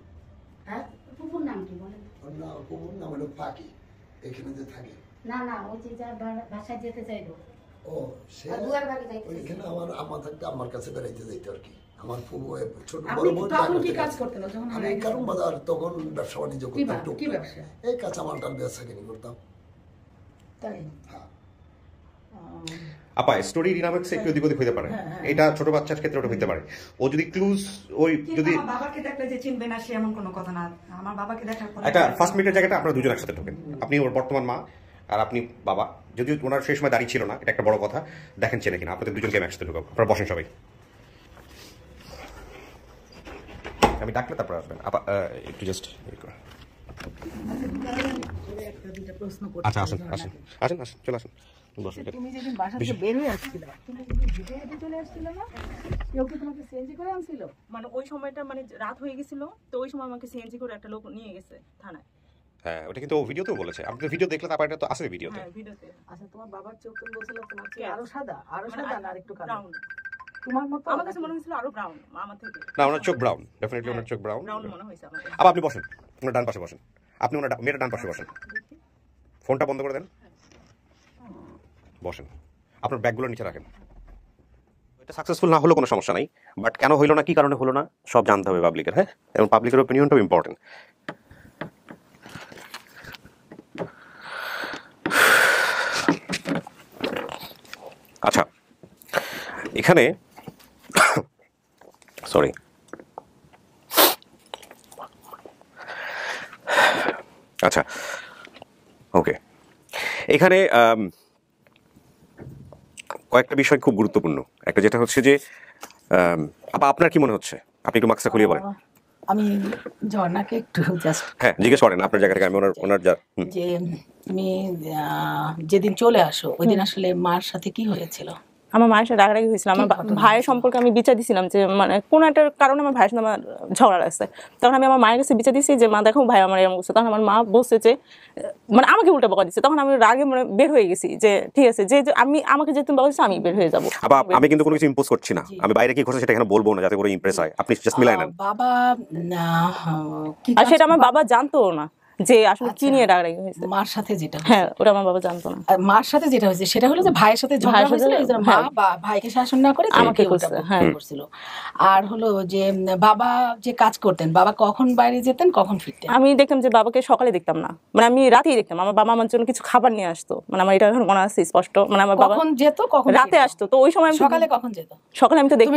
হ্যাঁ, ফুপুর নাম কি বলেন? না, ফুপুর নাম হলো পাখি, এখানে যে থাকে। না না, ওই যে যার বাসায় যেতে চাইলো। ও, সে দুয়ার বাড়ি যাইতে ওইখানে আমার আম্মা থাকতে আমার কাছে বেড়াইতে যাইতো আর কি। আমার ফুপু ছোট আপনি বড় বোন তখন কি কাজ করতেন যখন? আমি কারণ বাজার তখন ব্যবসা বাণিজ্য করতাম, কি ব্যবসা? এই কাঁচামালটার ব্যবসা কিনি করতাম। তাই? হ্যাঁ। আপা, স্টোরি ডিনামিক্স একটু এদিক ওদিক হইতে পারে, এটা ছোট বাচ্চার ক্ষেত্রে ওটা হইতে পারে। ও যদি ক্লুজ, ওই যদি আমার বাবাকে দেখলে যে চিনবে না সে এমন কোনো কথা না। আমার বাবাকে দেখার পর একটা ফার্স্ট মিনিটের জায়গাটা আপনারা দুজন একসাথে ঢোকেন, আপনি ওর বর্তমান মা আর আপনি বাবা। যদিও ওনার সেই সময় দাঁড়িয়ে ছিল না, এটা একটা বড় কথা। দেখেন চেনে কিনা, আপনাদের দুজনকে আমি একসাথে ঢোকাবো। আপনারা বসেন সবাই, আমি ডাকলে তারপর আসবেন। আপা একটু জাস্ট আচ্ছা, আসেন আসেন আসেন আসেন, চলে আসেন। তুমি যেদিন বাসা থেকে বের হয়ে আসছিলে, তুমি কি ভিডিও করতে চলে আসছিলে না? কেউ কি তোমাকে সিএনজি করে আনছিল? মানে ওই সময়টা মানে রাত হয়ে গেছিল, তো ওই সময় আমাকে সিএনজি করে একটা লোক নিয়ে গেছে থানায়। হ্যাঁ, ওটা কিন্তু ও ভিডিওতেও বলেছে। আপনি তো ভিডিও দেখলে তারপর এটা তো আছে ভিডিওতে। হ্যাঁ, ভিডিওতে। আচ্ছা, তোমার বাবার চোখ তুমি বলছিল তোমার চেয়ে আরো সাদা না আরেকটু কালো? ব্রাউন। তোমার মতো? আমার কাছে মনে হয়েছিল আরো ব্রাউন আমার থেকে। না, ওনার চোখ ব্রাউন, ডেফিনেটলি ওনার চোখ ব্রাউন। ব্রাউন মনে হয়েছে আমাকে। আবার আপনি বসেন, ওনার ডান পাশে বসেন, আপনি ওনার মেয়ের ডান পাশে বসেন। ফোনটা বন্ধ করে দেন, বসেন, আপনার ব্যাগগুলো নিচে রাখেন। এটা সাকসেসফুল না হলো কোনো সমস্যা নাই, বাট কেন হইলো না, কি কারণে হলো না, সব জানতে হবে পাবলিকের। হ্যাঁ, এবং পাবলিকের ওপিনিয়নটাও ইম্পর্টেন্ট। আচ্ছা, এখানে সরি, আচ্ছা ওকে, এখানে কয়েকটা বিষয় খুব গুরুত্বপূর্ণ। একটা যেটা হচ্ছে যে আপা, আপনার কি মনে হচ্ছে? আপনি একটু মাস্কটা খুলিয়ে বলেন। আমি ঝর্ণাকে একটু জাস্ট হ্যাঁ জিজ্ঞেস করেন আপনার জায়গা থেকে। আমি ওনার যে তুমি যেদিন চলে আসো ওই দিন আসলে মার সাথে কি হয়েছিল? আমার মায়ের সাথে রাগারাগি হয়েছিল। আমার ভাইয়ের সম্পর্কে আমি বিচার দিছিলাম যে মানে কোন একটা কারণে আমার ভাইয়ের সাথে আমার ঝগড়া লাগছে। তখন আমি আমার মায়ের কাছে বিচার দিচ্ছি যে মা দেখো ভাই আমার এরকম করছে। তখন আমার মা বলছে যে মানে আমাকে উল্টা বকা দিচ্ছে। তখন আমি রাগে মানে বের হয়ে গেছি যে ঠিক আছে, যে আমি আমাকে যে তুমি বকা দিচ্ছ আমি বের হয়ে যাবো। আমি কিন্তু কোনো কিছু ইম্পোজ করছি না, আমি বাইরে কি করছে সেটা এখানে বলবো না যাতে করে ইমপ্রেস হয়। আপনি জাস্ট মিলাই নেন। বাবা আর সেটা আমার বাবা জানতো না যে আসলে কি নিয়ে রাগারাগি হয়েছে। মার সাথে যেটা হ্যাঁ ওটা আমার বাবা জানতো না। আর মার সাথে যেটা হয়েছে সেটা হলো যে ভাইয়ের সাথে ঝগড়া হয়েছিল, এই জন্য মা বা ভাইকে শাসন না করে আমাকে করছিল। আর হলো যে বাবা যে কাজ করতেন, বাবা কখন বাইরে যেতেন কখন ফিরতেন? আমি দেখতাম যে বাবাকে সকালে দেখতাম না, মানে আমি রাতেই দেখতাম। আমার বাবা আমার জন্য কিছু খাবার নিয়ে আসতো, মানে আমার এটা এখন মনে আছে স্পষ্ট। মানে আমার বাবা কখন যেত কখন রাতে আসতো, তো ওই সময় সকালে কখন যেত? সকালে আমি তো দেখতাম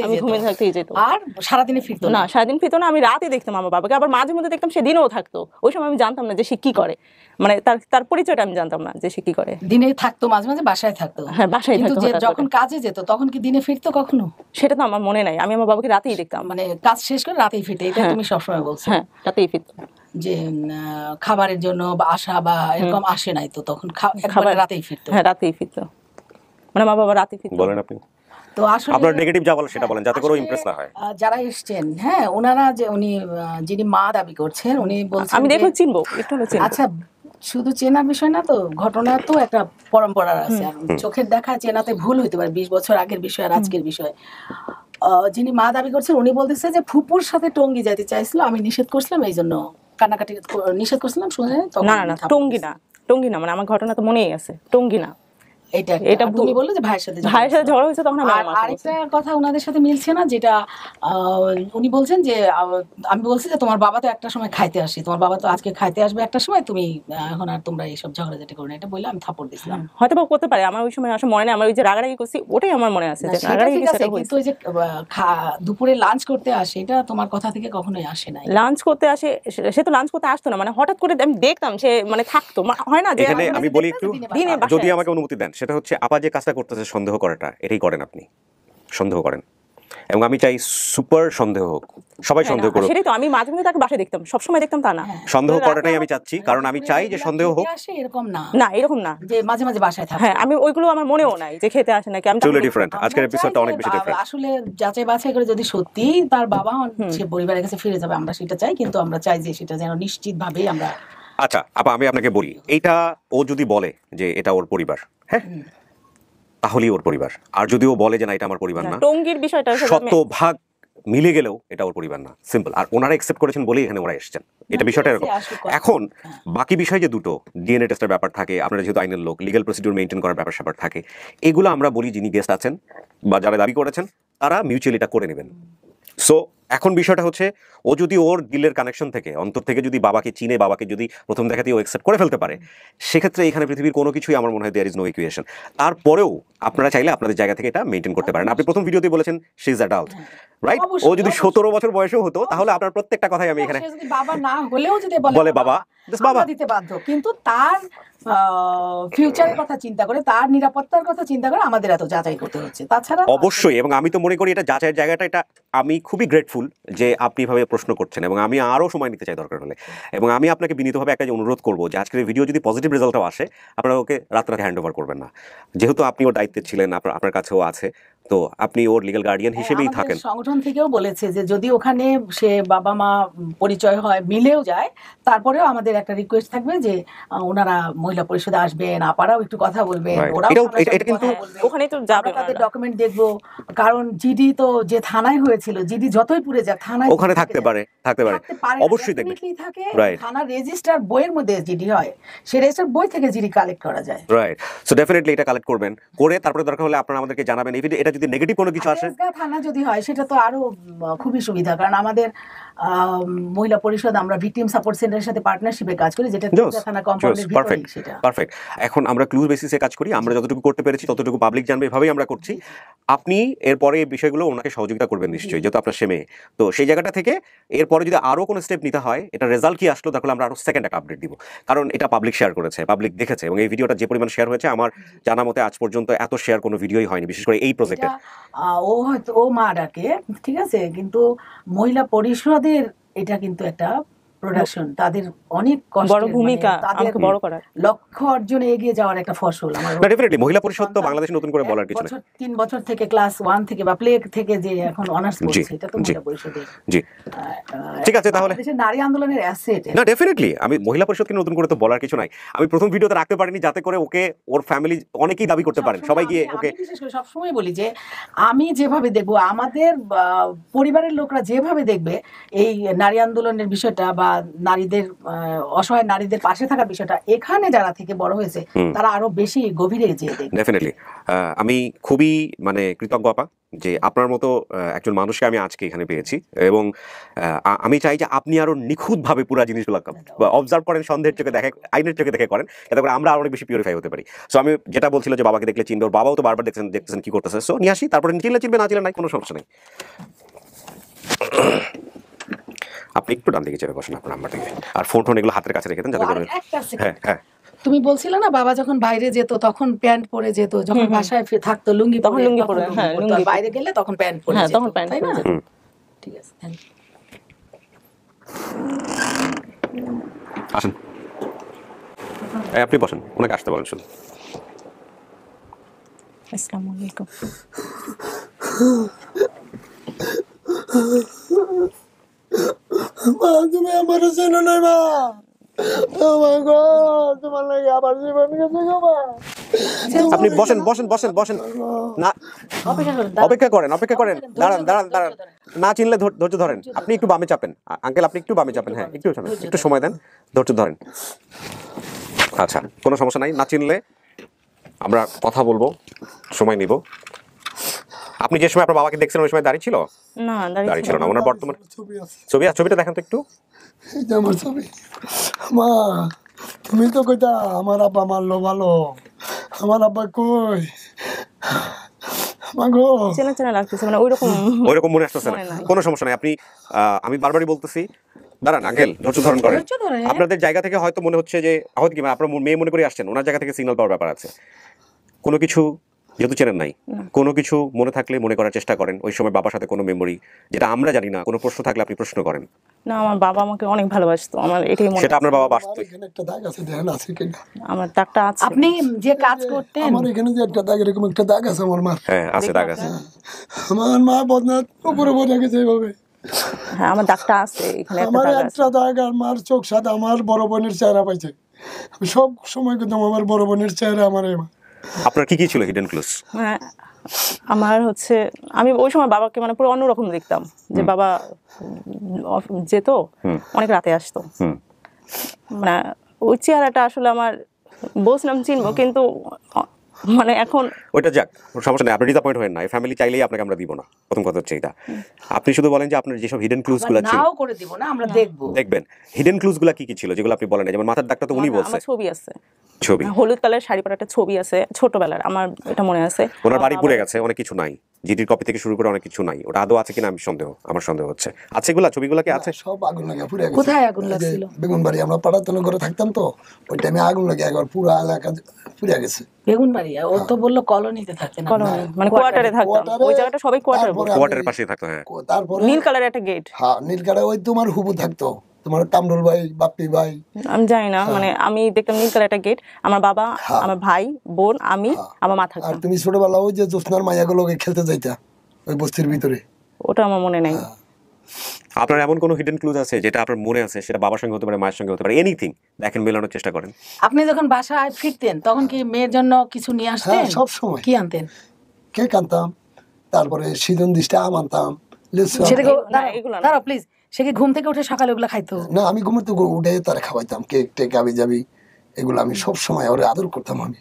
আমি ঘুমে থাকতেই যেত। আর সারাদিনে ফিরতো না, সারাদিন ফিরতো না, আমি রাতে দেখতাম আমার বাবাকে। আবার মাঝে মধ্যে দেখতাম সে দিনেও থাকতো। ওই সময় আমি জানতাম না যে সে কি করে, মানে তার পরিচয়টা আমি জানতাম না যে সে কি করে। দিনে থাকতো, মাঝে মাঝে বাসায় থাকতো। হ্যাঁ বাসায় থাকতো। যখন কাজে যেত তখন কি দিনে ফিরতো কখনো? সেটা তো আমার মনে নাই, আমি আমার বাবাকে রাতেই দেখতাম। মানে কাজ শেষ করে রাতেই ফিরতে, এটা তুমি সবসময় বলছো? হ্যাঁ রাতেই ফিরতো। যে খাবারের জন্য বা আসা বা এরকম আসে নাই তো তখন খাবার রাতেই ফিরতো? হ্যাঁ রাতেই ফিরতো, মানে আমার বাবা রাতেই ফিরতো। বলেন আপনি। তো আসলে আপনার নেগেটিভ যা বলেন সেটা বলেন, যাতে করে ইমপ্রেস না হয়। যারা এসেছেন, হ্যাঁ ওনারা যে যিনি মা দাবি করছেন উনি বলছেন আমি দেখো চিনবো একটু। আচ্ছা শুধু চেনার বিষয় না তো, ঘটনা তো একটা পরম্পরা আছে। চোখের দেখা চেনাতে ভুল হইতে পারে, 20 বছর আগের বিষয় আর আজকের বিষয়। যিনি মা দাবি করছেন উনি বলতেছে যে ফুপুর সাথে টঙ্গী যাইতে চাইছিল, আমি নিষেধ করছিলাম, এই জন্য কান্নাকাটি নিষেধ করছিলাম শুনে। না না টঙ্গী না, মানে আমার ঘটনা তো মনেই আছে, টঙ্গী না। এটা তুমি বললে যে ভাইয়ের সাথে ঝগড়া হয়েছে তখন। আরেকটা কথা ওনাদের সাথে মিলছে না, যেটা উনি বলছেন যে আমি বলছি যে তোমার বাবা তো একটা সময় খাইতে আসি, তোমার বাবা তো আজকে খাইতে আসবে একটা সময়, তুমি এখন আর তোমরা এইসব ঝগড়াঝাটি করো না, এটা বললে আমি থাপ্পড় দিছিলাম। হয়তো বা করতে পারে, আমার ওই সময় আসলে মনে নেই। আমার ওই যে রাগারাগি করছি ওটাই আমার মনে আছে যে রাগারাগি করতে। কিন্তু ওই যে দুপুরে লাঞ্চ করতে আসে, এটা তোমার কথা থেকে কখনোই আসে নাই। লাঞ্চ করতে আসে, সে তো লাঞ্চ করতে আসতো না, মানে হঠাৎ করে আমি দেখতাম সে মানে থাকতো, হয় না যে। এখানে আমি বলি একটু, যদি আমাকে অনুমতি দেন, সেটা হচ্ছে আপা যে কাজটা করতেছে সন্দেহ করাটা, এটাই করেন আপনি, সন্দেহ করেন। এবং আমি চাই সুপার সন্দেহ হোক, সবাই সন্দেহ করুক। সেটাই তো, আমি মাঝে মধ্যে তাকে বাসায় দেখতাম, সবসময় দেখতাম তা না। সন্দেহ করাটাই আমি চাচ্ছি, কারণ আমি চাই যে সন্দেহ হোক। এরকম না, না এরকম না যে মাঝে মাঝে বাসায় থাকে। হ্যাঁ আমি ওইগুলো আমার মনেও নাই যে খেতে আসে নাকি। আমি টুলি ডিফারেন্ট, আজকের এপিসোডটা অনেক বেশি ডিফারেন্ট। আসলে যাচাই বাছাই করে যদি সত্যি তার বাবা সে পরিবারের কাছে ফিরে যাবে, আমরা সেটা চাই, কিন্তু আমরা চাই যে সেটা যেন নিশ্চিতভাবেই আমরা। আচ্ছা আপা, আমি আপনাকে বলি, এইটা ও যদি বলে যে এটা ওর পরিবার, হ্যাঁ তাহলেই ওর পরিবার। আর যদি ও বলে যে না এটা আমার পরিবার না, টঙ্গীর বিষয়টা শতভাগ মিলে গেলেও এটা ওর পরিবার না, সিম্পল। আর ওনারা একসেপ্ট করেছেন বলেই এখানে ওরা এসেছেন, এটা বিষয়টা এরকম। এখন বাকি বিষয় যে দুটো ডিএনএ টেস্টের ব্যাপার থাকে, আপনারা যেহেতু আইনের লোক, লিগ্যাল প্রসিডিউর মেইনটেইন করার ব্যাপার স্যাপার থাকে, এগুলো আমরা বলি যিনি গেস্ট আছেন বা যারা দাবি করেছেন তারা মিউচুয়ালি এটা করে নেবেন। সো এখন বিষয়টা হচ্ছে, ও যদি ওর দিলের কানেকশন থেকে, অন্তর থেকে যদি বাবাকে চিনে, বাবাকে যদি প্রথম দেখাতেই ও অ্যাকসেপ্ট করে ফেলতে পারে, সেক্ষেত্রে এখানে পৃথিবীর কোনো কিছুই আমার মনে হয় দেয়ার ইজ নো ইকুয়েশন। তারপরেও আপনারা চাইলে আপনাদের জায়গা থেকে এটা মেইনটেইন করতে পারেন। আপনি প্রথম ভিডিওতে বলেছেন শি ইজ অ্যাডাল্ট, রাইট? ও যদি 17 বছর বয়সেও হতো তাহলে আপনার প্রত্যেকটা কথাই আমি এখানে, বাবা না হলেও যদি বলে বাবা দিতে বাধ্য, কিন্তু তার ফিউচারের কথা চিন্তা করে, তার নিরাপত্তার কথা চিন্তা করে আমাদের এত যাচাই করতে হচ্ছে। তাছাড়া অবশ্যই, এবং আমি তো মনে করি এটা যাচাইয়ের জায়গাটা, এটা আমি খুবই গ্রেটফুল যে আপনি এভাবে প্রশ্ন করছেন, এবং আমি আরও সময় নিতে চাই দরকার হলে। এবং আমি আপনাকে বিনীতভাবে একটা অনুরোধ করবো যে আজকের ভিডিও যদি পজিটিভ রেজাল্টও আসে, আপনারা ওকে রাতে হ্যান্ড ওভার করবেন না, যেহেতু আপনি ওর দায়িত্বে ছিলেন, আপনার কাছেও আছে, তো আপনি ওর লিগ্যাল গার্ডিয়ান হিসেবেই থাকেন। সংগঠন থেকেও বলেছে যে যদি ওখানে সে বাবা মা পরিচয় হয়, মিলেও যায়, তারপরেও আমাদের একটা রিকোয়েস্ট থাকবে যে ওনারা মহিলা পরিষদে আসবেন, আপারাও একটু কথা বলবেন, ওখানে তো যাবে, তাদের ডকুমেন্ট দেখবো। কারণ জিডি তো যে থানায় হয়েছিল, জিডি যতই পুড়ে যাক থানায় ওখানে থাকতে পারে, অবশ্যই দেখবেন থাকে। থানার রেজিস্টার বইয়ের মধ্যে জিডি হয়, সেই রেজিস্টার বই থেকে জিডি কালেক্ট করা যায়, রাইট? সো ডেফিনেটলি এটা কালেক্ট করবেন, করে তারপরে দরকার হলে আপনারা আমাদেরকে জানাবেন। এটা যদি নেগেটিভ কোনো কিছু আসে, থানা যদি হয় সেটা তো আরো খুবই সুবিধা, কারণ আমাদের মহিলা পরিষদ আমরা ভিকটিম সাপোর্ট সেন্টারের সাথে পার্টনারশিপে কাজ করি, যেটা থানা কম্পাউন্ডের ভিতরেই। সেটা পারফেক্ট। এখন আমরা ক্লু বেসিসে কাজ করি, আমরা যতটুকু করতে পেরেছি ততটুকু পাবলিক জানবে, এভাবেই আমরা করছি। আপনি এরপরে এই বিষয়গুলো ওনাকে সহযোগিতা করবেন নিশ্চয়ই, যেহেতু আপনার সে মেয়ে। তো সেই জায়গাটা থেকে এরপরে যদি আরও কোনো স্টেপ নিতে হয়, এটা রেজাল্ট কি আসলো, তাহলে আমরা আরও সেকেন্ড একটা আপডেট দিব, কারণ এটা পাবলিক শেয়ার করেছে, পাবলিক দেখেছে, এবং এই ভিডিওটা যে পরিমাণ শেয়ার হয়েছে, আমার জানা মতে আজ পর্যন্ত এত শেয়ার কোনো ভিডিওই হয়নি, বিশেষ করে এই প্রজেক্টে। ও হয়তো ও মা ডাকে, ঠিক আছে, কিন্তু মহিলা পরিষদের এটা কিন্তু একটা প্রোডাকশন, তাদের অনেক বড় ভূমিকা, আমাকে বড় করার লক্ষ্য অর্জনে এগিয়ে যাওয়ার একটা ফসল। আমার ডেফিনেটলি মহিলা পরিষদ তো বাংলাদেশে নতুন করে বলার কিছু না, 3 বছর থেকে ক্লাস 1 থেকে বা প্লে থেকে যে এখন অনার্স করছে, এটা তো মহিলা পরিষদের। জি ঠিক আছে, তাহলে দেশের নারী আন্দোলনের অ্যাসেট। না ডেফিনেটলি আমি মহিলা পরিষদকে নতুন করে তো বলার কিছু নাই। আমি প্রথম ভিডিওতে রাখতে পারিনি যাতে করে ওকে ওর ফ্যামিলি অনেকেই দাবি করতে পারেন, সবাই গিয়ে ওকে। বিশেষ করে সবসময় বলি যে আমি যেভাবে দেখবো, আমাদের পরিবারের লোকরা যেভাবে দেখবে এই নারী আন্দোলনের বিষয়টা বা নারীদের অসহায় নারীদের পাশে থাকার বিষয়টা এখানে যারা থেকে বড় হয়েছে তারা আরো বেশি গভীরে যেয়ে দেখবে। ডেফিনেটলি আমি খুবই মানে কৃতজ্ঞ আপা যে আপনার মতো একজন মানুষকে আমি আজকে এখানে পেয়েছি, এবং আমি চাই যে আপনি আরো নিখুঁতভাবে পুরো জিনিসগুলো অবজার্ভ করেন, সন্দেহের চোখে দেখে, আইনের চোখে দেখে করেন, যাতে করে আমরা আরো অনেক বেশি পিউরিফাই হতে পারি। সো আমি যেটা বলছিল যে বাবাকে দেখলে চিনবে, ওর বাবাও তো বারবার দেখতেছেন কি করতেছে, সো নিয়ে আসি, তারপরে চিনলে চিনবে, না চিনলে নাই, কোনো সমস্যা নেই। আপনি একটু ডান দিকে চেপে বসেন আপনার নাম্বার থেকে, আর ফোন এগুলো হাতের কাছে রেখে দেন যাতে করে। হ্যাঁ হ্যাঁ, তুমি বলছিলে না বাবা যখন বাইরে যেত তখন প্যান্ট পরে যেত, যখন বাসায় থাকতো লুঙ্গি, তখন লুঙ্গি পরে, হ্যাঁ বাইরে গেলে তখন প্যান্ট পরে, হ্যাঁ তখন প্যান্ট, তাই না? ঠিক আছে, থ্যাংক ইউ। আসেন, আপনি বসেন, ওনাকে আসতে বলেন শুধু। আসসালামু আলাইকুম। মা তুমি আমার চেনো নাই মা, তোমার লাগে আবার জীবন গেছে গো মা। আপনি বসেন বসেন বসেন বসেন, না অপেক্ষা করেন, অপেক্ষা করেন, দাঁড়ান দাঁড়ান দাঁড়ান, না চিনলে ধৈর্য ধরেন। আপনি একটু বামে চাপেন আঙ্কেল, আপনি একটু বামে চাপেন, হ্যাঁ একটু চাপেন, একটু সময় দেন, ধৈর্য ধরেন। আচ্ছা কোনো সমস্যা নাই, না চিনলে আমরা কথা বলবো, সময় নিব। আপনি যে সময় আপনার বাবাকে দেখছেন ওই সময় দাঁড়িয়ে ছিল? না দাঁড়িয়ে ছিল না, ওনার বর্তমান ছবি আছে, ছবিটা দেখেন তো একটু। এই যে আমার ছবি। মা তুমি তো কইতা আমার আব্বা মারলো ভালো, আমার আব্বা কই মাগো? চেনা চেনা লাগতেছে, মানে ওইরকম মনে আসতেছে না, কোনো সমস্যা নাই। আপনি আমি বারবারই বলতেছি, দাঁড়ান আঙ্কেল, ধৈর্য ধরন করেন। আপনাদের জায়গা থেকে হয়তো মনে হচ্ছে যে হয়তো কি আপনার মেয়ে মনে করে আসছেন, ওনার জায়গা থেকে সিগন্যাল পাওয়ার ব্যাপার আছে। কোনো কিছু যেহেতু চেনেন নাই, কোনো কিছু মনে থাকলে মনে করার চেষ্টা করেন। ওই সময় বাবার সাথে কোনো মেমোরি যেটা আমরা জানি না, কোনো প্রশ্ন থাকলে আপনি প্রশ্ন করেন। না আমার বাবা আমাকে অনেক ভালোবাসতো, আমার এটাই মনে। সেটা আপনার বাবা বাসতো? এখানে একটা দাগ আছে, দেখেন আছে কিনা? আমার দাগটা আছে। আপনি যে কাজ করতেন, আমার এখানে যে একটা দাগ, এরকম একটা দাগ আছে আমার মা। হ্যাঁ আছে, দাগ আছে। আমার মা বদনাথ উপরে বসে গেছে এইভাবে। হ্যাঁ আমার দাগটা আছে এখানে, আমার একটা দাগ, আর মার চোখ সাদা, আমার বড় বোনের চেহারা পাইছে। আমি সব সময় কিন্তু আমার বড় বোনের চেহারা আমার। আপনার কি কি ছিল হিডেন ক্লুজ? হ্যাঁ আমার হচ্ছে, আমি ওই সময় বাবাকে মানে পুরো অন্যরকম দেখতাম, যে বাবা যেত অনেক রাতে আসতো, মানে ওই চেহারাটা আসলে আমার বলছিলাম চিনবো, কিন্তু মানে এখন ওইটা যাক, সমস্যা নেই, আপনি ডিসঅ্যাপয়েন্ট হবেন না, ফ্যামিলি চাইলেই আপনাকে আমরা দিব না। প্রথম কথা হচ্ছে এটা। আপনি শুধু বলেন যে আপনার যেসব হিডেন ক্লুজ গুলো ছিল, নাও করে দিব না, আমরা দেখবো, দেখবেন হিডেন ক্লুজ গুলো কি কি ছিল যেগুলো আপনি বলেন। যেমন মাথার দাগটা তো উনি বলছে। আমার ছবি আছে, ছবি হলুদ কালার শাড়ি পরা একটা ছবি আছে ছোটবেলার, আমার এটা মনে আছে। ওনার বাড়ি পুড়ে গেছে, অনেক কিছু নাই, জিডির কপি থেকে শুরু করে অনেক কিছু নাই। ওটা আদৌ আছে কিনা আমার সন্দেহ হচ্ছে। আছে এগুলা, ছবিগুলো কি আছে? সব আগুন লাগে পুড়ে গেছে। কোথায় আগুন লাগছিল? বেগুনবাড়ি, আমরা পাড়াতন করে থাকতাম তো, ওই টাইমে আগুন লাগে একবার পুরো এলাকা পুড়ে গেছে। বেগুনবাড়ি? ও তো বললো কলোনিতে থাকে না, কলোনি মানে কোয়ার্টারে থাকতাম, ওই জায়গাটা সবাই কোয়ার্টারের পাশে থাকতো। হ্যাঁ তারপরে নীল কালারের একটা গেট। হ্যাঁ নীল কালার, ওই তোমার হুবু থাকতো, তোমার কামরুল ভাই, বাপ্পি ভাই, আমি জানি না, মানে আমি দেখতাম নীল কালার একটা গেট, আমার বাবা, আমার ভাই, বোন, আমি, আমার মা থাকতাম। আর তুমি ছোটবেলা ওই যে জ্যোৎস্নার মাইয়াগুলোকে খেলতে যাইতা ওই বস্তির ভিতরে? ওটা আমার মনে নাই। আপনার এমন কোনো হিডেন ক্লুজ আছে যেটা আপনার মনে আছে, সেটা বাবার সঙ্গে হতে পারে, মায়ের সঙ্গে হতে পারে, এনিথিং, দেখেন মেলানোর চেষ্টা করেন। আপনি যখন বাসায় ফিরতেন তখন কি মেয়ের জন্য কিছু নিয়ে আসতেন? সব সময়। কি আনতেন? কেক আনতাম, তারপরে সিজন দিশটা আম আনতাম, দাঁড়াও প্লিজ। সে কি ঘুম থেকে উঠে সকালে ওগুলো খাইতো? না আমি ঘুমে তো উঠে তারা খাওয়াইতাম, কেক টেক আবি যাবি এগুলো আমি সব সময় ওরে আদর করতাম। আমি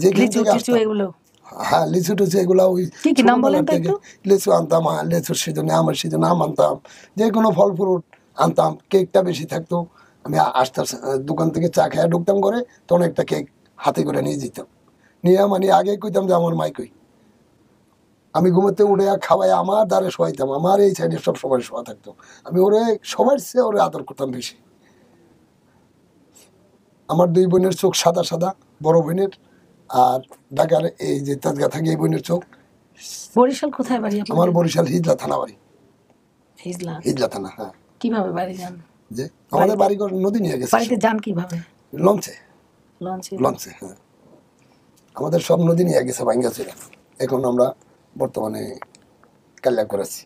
যেখান থেকে আসতাম, এগুলো হ্যাঁ লিচু টুচু এগুলো, ওই লিচু আনতাম, লিচুর সিজনে আমের সিজনে আম আনতাম, যে কোনো ফল ফ্রুট আনতাম। কেকটা বেশি থাকতো, আমি আসতাম দোকান থেকে চা খেয়ে ঢুকতাম করে, তখন একটা কেক হাতে করে নিয়ে যেতাম। নিয়ে মানে আগে কইতাম যে আমার মাই কই, আমি ঘুমোতে উঠে খাওয়াই আমার দ্বারে শোয়াইতাম, আমার এই সাইডে সব সময় শোয়া থাকতো। আমি ওরে সবার চেয়ে ওরে আদর করতাম বেশি। আমার দুই বোনের চোখ সাদা সাদা, বড় বোনের, আর ঢাকার এই যে তাজগা থাকে এই বোনের চোখ। বরিশাল কোথায় বাড়ি? আমার বরিশাল হিজলা থানা বাড়ি। হিজলা থানা? হ্যাঁ। কিভাবে বাড়ি যান? যে আমাদের বাড়ি নদী নিয়ে গেছে। বাড়িতে যান কিভাবে? লঞ্চে। হ্যাঁ আমাদের সব নদী নিয়ে গেছে, ভাঙ্গা ছিল। এখন আমরা বর্তমানে কাল্লা করেছি।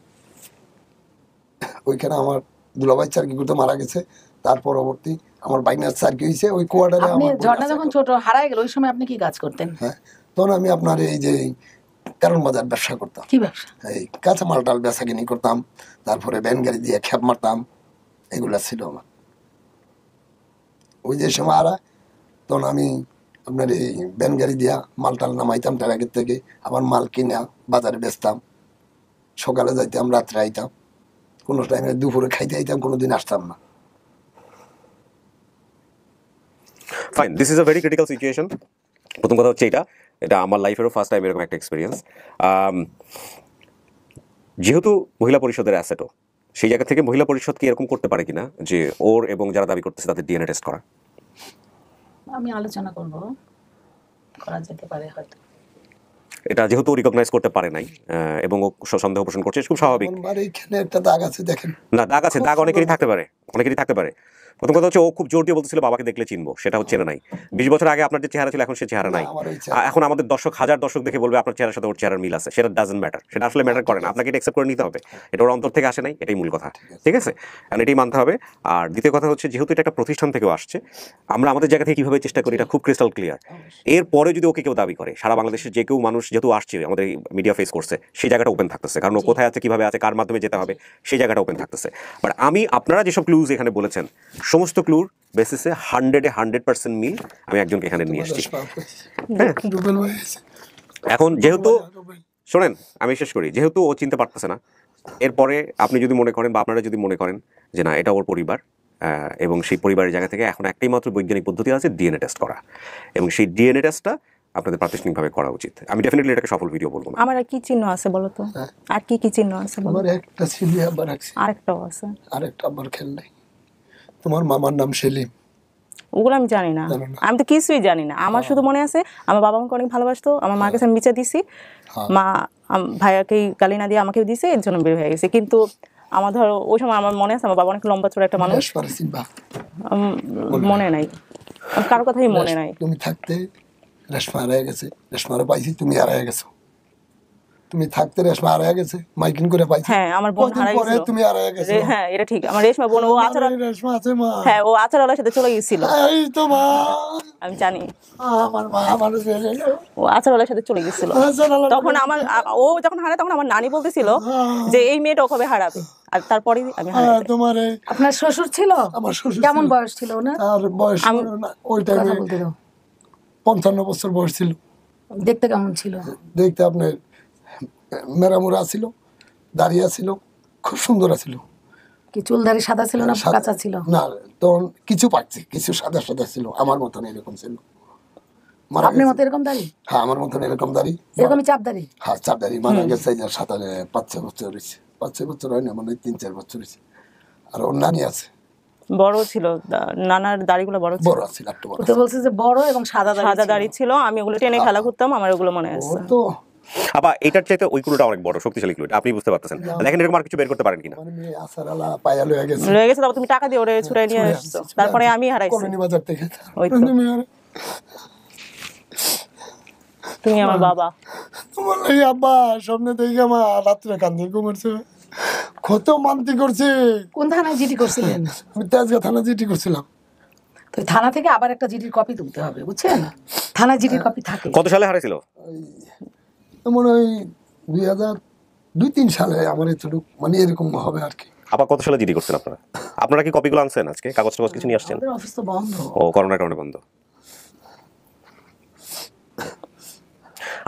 ওইখানে আমার দুলাভাই চারকি করতে মারা গেছে, তার পরবর্তী আমার বাইনার চারকি হয়েছে ওই কোয়ার্টারে। ঝর্ণা যখন ছোট হারায় গেল ওই সময় আপনি কি কাজ করতেন? হ্যাঁ তখন আমি আপনার এই যে কারণ বাজার ব্যবসা করতাম। কি ব্যবসা? এই কাঁচা মাল টাল বেচা কিনি করতাম, তারপরে ভ্যান গাড়ি দিয়ে খেপ মারতাম, এগুলা ছিল আমার। ওই যে সময় তখন আমি আপনার এই ভ্যান গাড়ি দিয়া মালটাল নামাইতাম ট্রাকের থেকে, আবার মাল কিনা বাজারে বেচতাম, সকালে যাইতাম রাত্রে আইতাম, কোনো টাইমে দুপুরে খাইতে আইতাম, কোনোদিন আসতাম না। Fine, this is a very critical situation. প্রথম কথা হচ্ছে এটা আমার লাইফেরও ফার্স্ট টাইম এরকম একটা এক্সপিরিয়েন্স। যেহেতু মহিলা পরিষদের অ্যাসেটও, সেই জায়গা থেকে মহিলা পরিষদ কি এরকম করতে পারে কিনা যে ওর এবং যারা দাবি করতেছে তাদের ডিএনএ টেস্ট করা? আমি আলোচনা করব, করা যেতে পারে হয়তো। এটা যেহেতু রিকগনাইজ করতে পারে নাই এবং ও সন্দেহ পোষণ করছে, খুব স্বাভাবিক। এখানে একটা দাগ আছে দেখেন। না, দাগ আছে, দাগ অনেকেরই থাকতে পারে, অনেকেরই থাকতে পারে। প্রথম কথা হচ্ছে ও খুব জোর দিয়ে বলতেছিল বাবাকে দেখলে চিনবো, সেটা হচ্ছে না নাই। 20 বছর আগে আপনার যে চেহারা ছিল এখন সে চেহারা নাই। এখন আমাদের হাজার দর্শক দেখে বলবে আপনার চেহারার সাথে ওর চেহারার মিল আছে, সেটা ডাজন্ট ম্যাটার, সেটা আসলে ম্যাটার করে না। আপনাকে এটা অ্যাকসেপ্ট করে নিতে হবে, এটা ওর অন্তর থেকে আসে নাই, এটাই মূল কথা, ঠিক আছে? আর এটাই মানতে হবে। আর দ্বিতীয় কথা হচ্ছে যেহেতু এটা একটা প্রতিষ্ঠান থেকেও আসছে, আমরা আমাদের জায়গা থেকে কীভাবে চেষ্টা করি এটা খুব ক্রিস্টাল ক্লিয়ার। এরপরে যদি ওকে কেউ দাবি করে, সারা বাংলাদেশের যে কেউ মানুষ যেহেতু আসছে আমাদের মিডিয়া ফেস করছে, সেই জায়গাটা ওপেন থাকতেছে, কারণ ও কোথায় আছে, কীভাবে আছে, কার মাধ্যমে যেতে হবে, সেই জায়গাটা ওপেন থাকতেছে। বাট আপনারা যেসব ক্লুজ এখানে বলেছেন, সমস্ত ক্লুর বেসিসে 100% মিল আমি একজনকে এখানে নিয়ে এসেছি। এখন যেহেতু শোনেন, আমি শেষ করি, যেহেতু ও চিনতে পারতেছে না, এরপরে আপনি যদি মনে করেন বা আপনারা যদি মনে করেন যে না এটা ওর পরিবার, এবং সেই পরিবারের জায়গা থেকে এখন একটাই মাত্র বৈজ্ঞানিক পদ্ধতি আছে ডিএনএ টেস্ট করা, এবং সেই ডিএনএ টেস্টটা আপনাদের প্রাতিষ্ঠানিকভাবে করা উচিত। আমি ডেফিনেটলি এটাকে সফল ভিডিও বলবো না। আমার আর কি চিহ্ন আছে বলো তো? আর কি কি চিহ্ন আছে বলো? আমার একটা ছিল, আবার আরেকটাও আছে, আরেকটা আবার খেল নাই। তোমার মামার নাম সেলিম, ওগুলো আমি জানি না, আমি তো কিছুই জানি না। আমার শুধু মনে আছে আমার বাবা আমাকে অনেক ভালোবাসতো, আমার মার কাছে আমি বিচার দিছি, মা ভাইয়াকে গালি না দিয়ে আমাকেও দিছে, এর জন্য বের হয়ে গেছে। কিন্তু আমার ধরো ওই সময় আমার মনে আছে আমার বাবা অনেক লম্বা চড়া একটা মানুষ, মনে নাই, কারো কথাই মনে নাই। তুমি থাকতে রেশমা হারায় গেছে, রেশমারে পাইছি, তুমি হারায় গেছো। তুমি থাকতে রেশমা হারায় গেছে, মাইকিং করে পাইছি। হ্যাঁ, আমার বোন হারায় গেছে, তুমি হারায় গেছো। হ্যাঁ, এটা ঠিক। আমার রেশমা বোন, ও আচারা, রেশমা আছে মা, হ্যাঁ, ও আচারাওয়ালার সাথে চলে গিয়েছিল। এই তো মা, আমি জানি আমার মা আমার ও আচারাওয়ালার সাথে চলে গিয়েছিল। তখন আমার ও যখন হারায় তখন আমার নানি বলতেছিল যে এই মেয়েটা কবে হারাবে, আর তারপরে আমি হারাই। তোমার আপনার শ্বশুর ছিল? আমার শ্বশুর কেমন বয়স ছিল ওনার? আর বয়স ওই টাইমে 55 বছর বয়স ছিল। দেখতে কেমন ছিল? দেখতে আপনার মেরামুরা ছিল, দাঁড়িয়ে ছিল, খুব সুন্দর ছিল। কি চুলদারি সাদা ছিল না কাঁচা ছিল? না, তখন কিছু পাচ্ছি, কিছু সাদা সাদা ছিল, আমার মতন এরকম ছিল। আপনার মতো এরকম দাড়ি? হ্যাঁ, আমার মতন এরকম দাড়ি, এরকমই চাপ দাড়ি। হ্যাঁ, চাপ দাড়ি। মারা গেছে 5-6 বছর হয়েছে, 5-6 বছর হয় না, মানে 3-4 বছর হয়েছে। আর ওর নানি আছে, বড় ছিল, নানার দাড়িগুলো বড় ছিল, বড় ছিল, একটু বড়। তো বলছে যে বড় এবং সাদা দাড়ি ছিল, আমি ওগুলো টেনে খেলা করতাম, আমার ওগুলো মনে আছে। তো আবার এটার চাইতে ওই ক্লুটা অনেক বড়, শক্তিশালী ক্লু, আপনি বুঝতে পারতেছেন। দেখেন এরকম আর কিছু বের করতে পারেন কিনা। আসারালা পায়া লয়ে গেছে, তারপর তুমি টাকা দিয়ে ওরে ছুড়াই নিয়ে আসছো, তারপরে আমি হারাইছি কলোনি বাজার থেকে। ওই তো তুমি আমার বাবা। তোমার এই আব্বা সামনে দেখে আমার রাত্রে কান্দি ঘুমাচ্ছে, কত মানতি করছে। কোন থানায় জিডি করছিলেন? আমি তেজগাঁ থানা জিডি করছিলাম। তো থানা থেকে আবার একটা জিডির কপি তুলতে হবে, বুঝছেন? থানায় জিডির কপি থাকে। কত সালে হারাইছিল? মনে হয় 2002-3 সালে, আমার এতটুকু মানে এরকম হবে আর কি। আবার কত সালে জিডি করছেন আপনারা? আপনারা কি কপিগুলো আনছেন আজকে? কাগজ টাগজ কিছু নিয়ে আসছেন? অফিস তো বন্ধ, ও করোনার কারণে বন্ধ।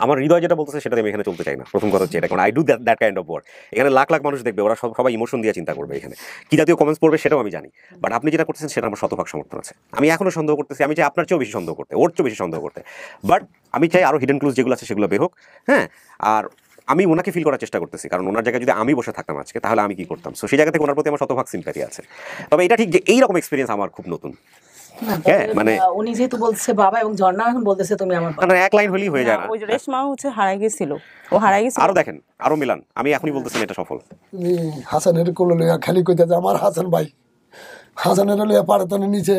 আমার হৃদয় যেটা বলতেছে সেটা আমি এখানে চলতে চাই না। প্রথম কথা হচ্ছে এটা, কারণ I do that kind of work. এখানে লাখ লাখ মানুষ দেখবে, ওরা সবাই ইমোশন দিয়ে চিন্তা করবে, এখানে কি জাতীয় কমেন্টস পড়বে সেটাও আমি জানি। বাট আপনি যেটা করতেছেন সেটা আমার 100% সমর্থন আছে। আমি এখনো সন্দেহ করতেছি, আমি চাই আপনার চেয়েও বেশি সন্দেহ করতে, ওর চেয়েও বেশি সন্দেহ করতে। বাট আমি চাই আরও হিডেন ক্লুজ যেগুলো আছে সেগুলো বের হোক। হ্যাঁ, আর আমি ওনাকে ফিল করার চেষ্টা করতেছি, কারণ ওনার জায়গায় যদি আমি বসে থাকতাম আজকে তাহলে আমি কি করতাম। সো সেই জায়গা থেকে ওনার প্রতি আমার 100% সিম্প্যাথি আছে। তবে এটা ঠিক যে এইরকম এক্সপিরিয়েন্স আমার খুব নতুন। মানে উনি যেহেতু বলছে বাবা এবং ঝর্ণা এখন বলতেছে তুমি আমার বাবা, এক লাইন হলেই হয়ে যায় না। ওই রেশমা হচ্ছে হারাই গেছিল, ও হারাই গেছিল। আরো দেখেন, আরো মিলান, আমি এখনই বলতেছি এটা সফল। তুমি হাসানের কোলে লইয়া খালি কইতে যে আমার হাসান ভাই, হাসানের লইয়া পাড়াতনে নিচে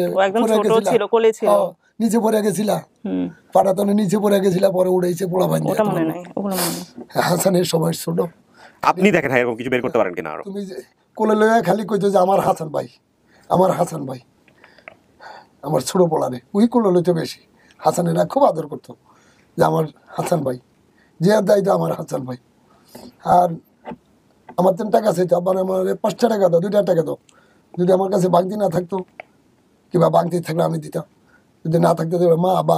নিচে পড়ে গেছিলা, পাড়াতনে নিচে পড়ে গেছিলা, পরে উড়াইছে পোড়া ভাই। হাসানের সময় ছোট। আপনি দেখেন এরকম কিছু বের করতে পারেন কিনা। আরো তুমি যে কোলে লইয়া খালি কইতে যে আমার হাসান ভাই, আমার হাসান ভাই, আমার ছোট পোলারে ওই কোলে লইতে বেশি। হাসানেরা খুব আদর করতো যে আমার হাসান ভাই, যে দায়িত্ব আমার হাসান ভাই। আর আমার 3 টাকা চাইতো, আবার আমার 5টা টাকা দাও, 2টা টাকা দাও, যদি আমার কাছে বাগদি না থাকতো কিংবা বাগদি থাকলে আমি দিতাম, যদি না থাকতো মা আব্বা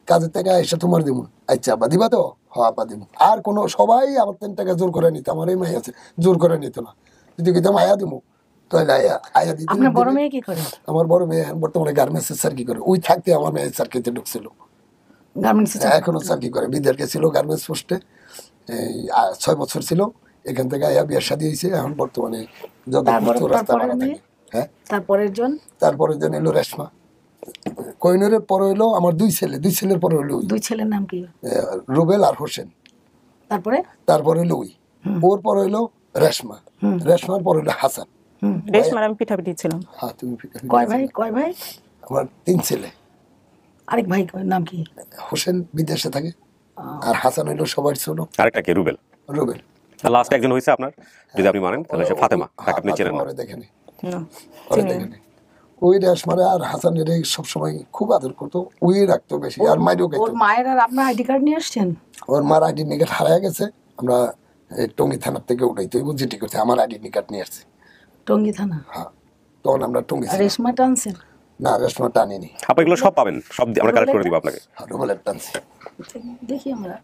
কাজের থেকে এসে তোমার দিব, আচ্ছা আব্বা দিবা তো, হ আব্বা দিব। আর কোনো সবাই আমার 3 টাকা জোর করে নিত, আমার এই মাই আছে জোর করে নিত না, যদি কিন্তু আয়া দিব তাহলে আয়া দিত। আপনার বড় মেয়ে কি করে? আমার বড় মেয়ে বর্তমানে গার্মেন্টসের চাকরি করে, ওই থাকতে আমার মেয়ে চাকরিতে ঢুকছিল, এখনো চাকরি করে, বিদেশে ছিল গার্মেন্টস পোস্টে, 6 বছর ছিল, এখান থেকে আয়া বিয়ে শাদী হয়েছে, এখন বর্তমানে রাস্তা ভাড়া থাকে। হ্যাঁ, তারপরের জন এলো রেশমা। কোহিনুরের পরে হলো আমার 2 ছেলে, 2 ছেলের পরে হলো 2 ছেলের নাম কি? রুবেল আর হোসেন। তারপরে হলো ওর পরে হলো রেশমা, রেশমার পরে হলো হাসান। রেশমার আমি পিঠাপিঠি ছিলাম। হ্যাঁ, তুমি কয় ভাই? আমার 3 ছেলে। আরেক ভাই নাম কি? হোসেন বিদেশে থাকে, আর হাসান হইলো সবার ছোট। আরেকটা কে? রুবেল। রুবেল লাস্ট একজন হইছে আপনার, যদি আপনি মানেন তাহলে সে ফাতেমা, তাকে আপনি চেনেন না? দেখেনি ওই রেশমারে আর হাসানের সবসময় খুব আদর করতো, ওই রাখতো বেশি, আর মাইরও খাইতো। ওর মায়ের আর আপনার আইডি কার্ড নিয়ে আসছেন? ওর মার আইডি কার্ড হারায় গেছে, আমরা টঙ্গী থানার থেকে উঠাইতে জিটি করছে, আমার আইডি কার্ড নিয়ে আসছে টঙ্গী থানা। হ্যাঁ, তখন আমরা টঙ্গী। রেশমা টানছেন? না, রেশমা টানিনি। আপনি এগুলো সব পাবেন, সব আমরা কালেক্ট করে দিব আপনাকে। রুবেলের টানছি। দেখি আমরা।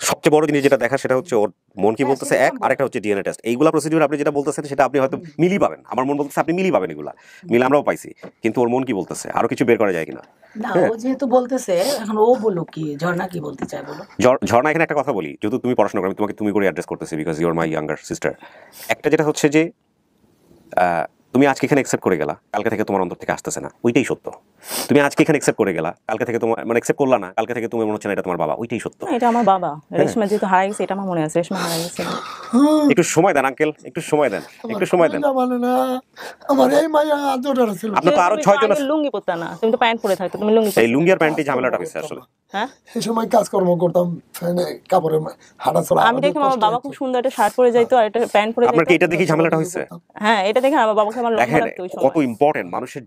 সবচেয়ে বড় জিনিস যেটা দেখা সেটা হচ্ছে ওর মন কি বলতেছে, এক, আরেকটা হচ্ছে ডিএনএ টেস্ট। এইগুলা প্রসিডিউর আপনি যেটা বলতেছেন সেটা আপনি হয়তো মিলি পাবেন, আমার মন বলতেছে আপনি মিলি পাবেন, এগুলা মিল আমরাও পাইছি, কিন্তু ওর মন কি বলতেছে আরো কিছু বের করা যায় কিনা। না, ও যেহেতু বলতেছে, এখন ও বলুক, কি ঝর্ণা কি বলতে চায় বলো। ঝর্ণা, এখানে একটা কথা বলি, যেহেতু তুমি পড়াশোনা করো, আমি তোমাকে তুমি করে অ্যাড্রেস করতেছি because you are my younger sister. একটা যেটা হচ্ছে যে তুমি আজকে এখানে অ্যাকসেপ্ট করে গেলা, কালকে থেকে তোমার অন্তর থেকে আসতেছে না, ওইটাই সত্য। তুমি আজকে এখানে অ্যাকসেপ্ট করে গেলা, কালকে থেকে তোমার মানে অ্যাকসেপ্ট করলা না, কালকে থেকে তুমি মনে হচ্ছে না এটা তোমার বাবা, ওইটাই সত্য। এটা আমার বাবা। রেশমা যেহেতু হারাই গেছে, এটা আমার মনে আছে, রেশমা হারাই গেছে। একটু সময় দেন আঙ্কেল, একটু সময় দেন, একটু সময় দেন। আমার এই মাইয়া আদর ছিল। আপনি তো আরো 6 জন লুঙ্গি পরতা না, তুমি তো প্যান্ট পরে থাকতো, তুমি লুঙ্গি। এই লুঙ্গি আর প্যান্টে ঝামেলাটা হইছে আসলে। হ্যাঁ, এই সময় কাজকর্ম করতাম, ফ্যানে কাপড়ে হাঁটা চলা। আমি দেখি আমার বাবা খুব সুন্দর একটা শার্ট পরে যাইতো আর একটা প্যান্ট পরে যাইতো। আপনার কি এটা দেখি ঝামেলাটা হইছে? হ্যাঁ, এটা দেখে আমার বাবাকে আমার লজ্জা লাগতো ওই সময়। কত ইম্পর্টেন্ট মানুষের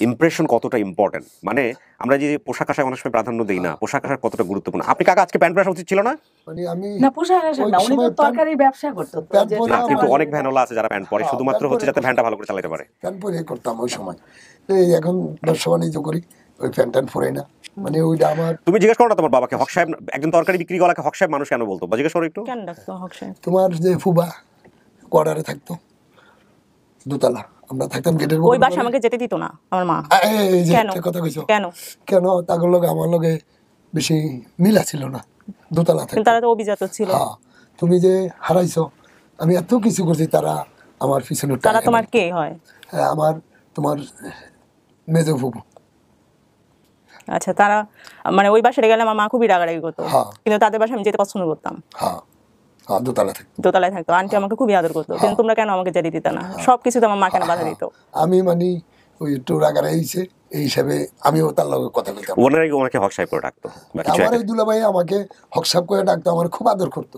ইমপ্রেশন, কতটা ইম্পর্টেন্ট। মানে আমরা যে পোশাক আশাক অনেক সময় প্রাধান্য দেই না, পোশাক আশাক কতটা গুরুত্বপূর্ণ। আপনি কাকা আজকে প্যান্ট পরা উচিত ছিল না? মানে আমি না, পোশাক আশাক না, উনি তো তরকারির ব্যবসা করতো। কিন্তু অনেক ভ্যানওয়ালা আছে যারা প্যান্ট পরে শুধুমাত্র হচ্ছে যাতে ভ্যানটা ভালো করে চালাতে পারে। প্যান্ট পরে করতাম ওই সময়, এখন ব্যবসা বাণিজ্য করি, ওই প্যান্ট ট্যান্ট পরে না। মানে ওইটা আমার। তুমি জিজ্ঞেস করো না তোমার বাবাকে, হক সাহেব, একজন তরকারি বিক্রি করাকে হক সাহেব মানুষ কেন বলতো, বা জিজ্ঞেস করো একটু। কেন ডাকতো হক সাহেব? তোমার যে ফুবা কোয়ার্টারে থাকতো, দোতলা, আমরা থাকতাম গেটের ওই বাসা আমাকে যেতে দিত না আমার মা। কেন কথা কইছো? কেন কেন তাগর লগে আমার লগে বেশি মিলা ছিল না, দোতলা থাকতো। তারা তো অভিজাত ছিল। হ্যাঁ, তুমি যে হারাইছো, আমি এত কিছু করছি, তারা আমার পিছনে। তারা তোমার কে হয়? আমার তোমার মেজো ফুবু। আচ্ছা, তারা মানে ওই বাসায় গেলে আমার মা খুবই রাগারাগি করতো, কিন্তু তাদের বাসায় আমি যেতে পছন্দ করতাম। দোতলায় থাকতো, আন্টি আমাকে খুবই আদর করতো, কিন্তু তোমরা কেন আমাকে যেতে দিত না? সবকিছুতে আমার মা কেন বাধা দিত? আমি মানে ওই একটু রাগারাগি হইছে, এই হিসাবে আমিও তার লগে কথা বলতাম। ওনাকে হক সাহেব করে ডাকতো। আমার এই দুলাভাই আমাকে হক সাহেব করে ডাকতো, আমার খুব আদর করতো।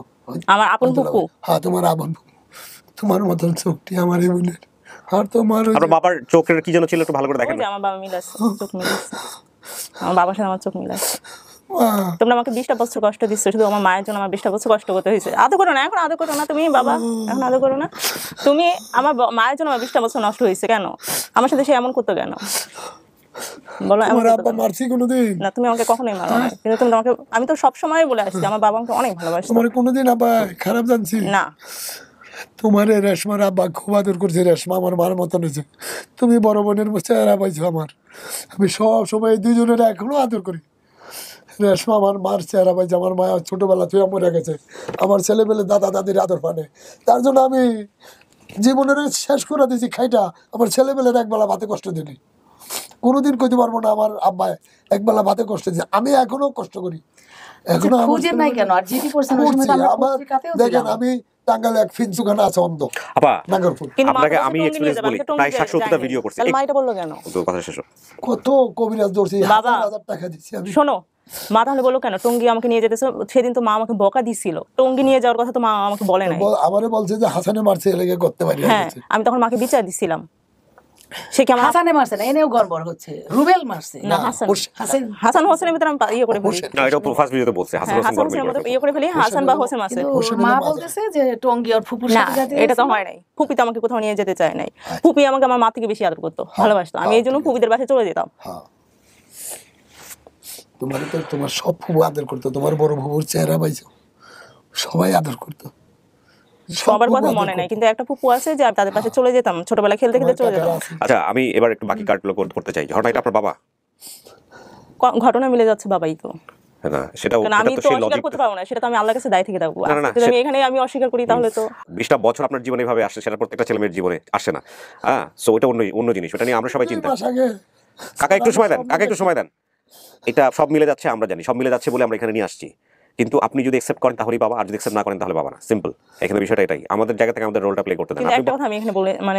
আমার আপন ফুফু। হ্যাঁ, তোমার আপন ফুফু, তোমার মতন চোখটি আমার এই বোনের। আর তোমার বাবার চোখের কি যেন ছিল, একটু ভালো করে দেখেন। আমার বাবা মিলাস, চোখ মিলাস, আমার বাবার সাথে আমার চোখ মিলাস। তোমরা আমাকে 20টা বছর কষ্ট দিচ্ছ, শুধু আমার মায়ের জন্য আমার 20টা বছর কষ্ট করতে হয়েছে। আদর করো না, এখন আদর করো না তুমি বাবা, এখন আদর করো না তুমি। আমার মায়ের জন্য আমার 20টা বছর নষ্ট হয়েছে কেন? আমার সাথে সে এমন করতো কেন বলো? না, তুমি আমাকে কখনোই মারো না, কিন্তু তুমি আমাকে, আমি তো সবসময় বলে আসছি আমার বাবা আমাকে অনেক ভালোবাসে। তোমার কোনোদিন আবার খারাপ জানছি না? তোমার রেশমার আব্বা খুব আদর করছে, রেশমা আমার মার মতন হয়েছে, তুমি বড় বোনের চেহারা পাইছো আমার। আমি সব সময় দুজনের এখনো আদর করি। রেশমা আমার মার চেহারা পাইছে, আমার মা ছোটবেলা তুই মরে গেছে, আমার ছেলেবেলে দাদা দাদির আদর পানে, তার জন্য আমি জীবনের শেষ করে দিয়েছি খাইটা। আমার ছেলেবেলের একবেলা ভাতে কষ্ট দিনি, কোনোদিন কইতে পারবো না আমার আব্বা একবেলা ভাতে কষ্ট দিয়েছে, আমি এখনো কষ্ট করি। এখনো দেখেন, আমি টাঙ্গাইলে এক ফিনসুখানা আছে অন্ধ। আপনাকে আমি এক্সপেরিয়েন্স বলি, প্রায় 60-70টা ভিডিও করছি। মাইটা বললো কেন? কথা শেষ। কত কবিরাজ ধরছি, বাবা 1000 টাকা দিছি আমি। শোনো, মা তাহলে বলো কেন টঙ্গী আমাকে নিয়ে যেতেছে? সেদিন তো মা আমাকে বকা দিছিল, টঙ্গী নিয়ে যাওয়ার কথা তো মা আমাকে বলে নাই। আমারে বলছে যে হাসানে মারছে, এলাকা করতে পারি। হ্যাঁ, আমি তখন মাকে বিচার দিছিলাম, সে কি আমার হাসানে মারছে না, এনেও গড়বড় হচ্ছে, রুবেল মারছে না হাসান হাসান হাসান হোসেনের ভিতরে আমি ইয়ে করে ফেলি না এটা ফার্স্ট ভিডিওতে বলছে হাসান হোসেন হাসান হোসেনের মধ্যে ইয়ে করে ফেলি হাসান বা হোসেন মারছে কিন্তু মা বলতেছে যে টঙ্গী আর ফুপুর না সাথে যেতে এটা তো হয় নাই ফুপি তো আমাকে কোথাও নিয়ে যেতে চায় নাই ফুপি আমাকে আমার মা থেকে বেশি আদর করতো ভালোবাসতো আমি এই জন্য ফুপিদের বাসায় চলে যেতাম তোমার তো তোমার সব ফুবু আদর করতো, তোমার বড় ফুবুর চেহারা পাইছো, সবাই আদর করতো। সবার কথা মনে নাই, কিন্তু একটা ফুপু আছে যে তাদের পাশে চলে যেতাম, ছোটবেলা খেলতে খেলতে চলে যেতাম। আচ্ছা আমি এবার একটু বাকি কার্ডগুলো করতে চাই। ঘটনা এটা আপনার বাবা? ঘটনা মিলে যাচ্ছে বাবাই তো। না সেটাও আমি তো অস্বীকার করতে পারবো না, সেটা তো আমি আল্লাহর কাছে দায় থেকে থাকবো। যদি আমি এখানে আমি অস্বীকার করি তাহলে তো 20টা বছর আপনার জীবনে এভাবে আসছে, সেটা প্রত্যেকটা ছেলেমেয়ের জীবনে আসে না। হ্যাঁ, সো ওটা অন্য জিনিস, ওটা নিয়ে আমরা সবাই চিন্তা। কাকা একটু সময় দেন, কাকা একটু সময় দেন। এটা সব মিলে যাচ্ছে, আমরা জানি সব মিলে যাচ্ছে বলে আমরা এখানে নিয়ে আসছি, কিন্তু আপনি যদি অ্যাকসেপ্ট করেন তাহলেই বাবা, আর যদি অ্যাকসেপ্ট না করেন তাহলে বাবা না। সিম্পল, এখানে বিষয়টা এটাই। আমাদের জায়গা থেকে আমাদের রোলটা প্লে করতে দেন। কিন্তু একটা কথা আমি এখানে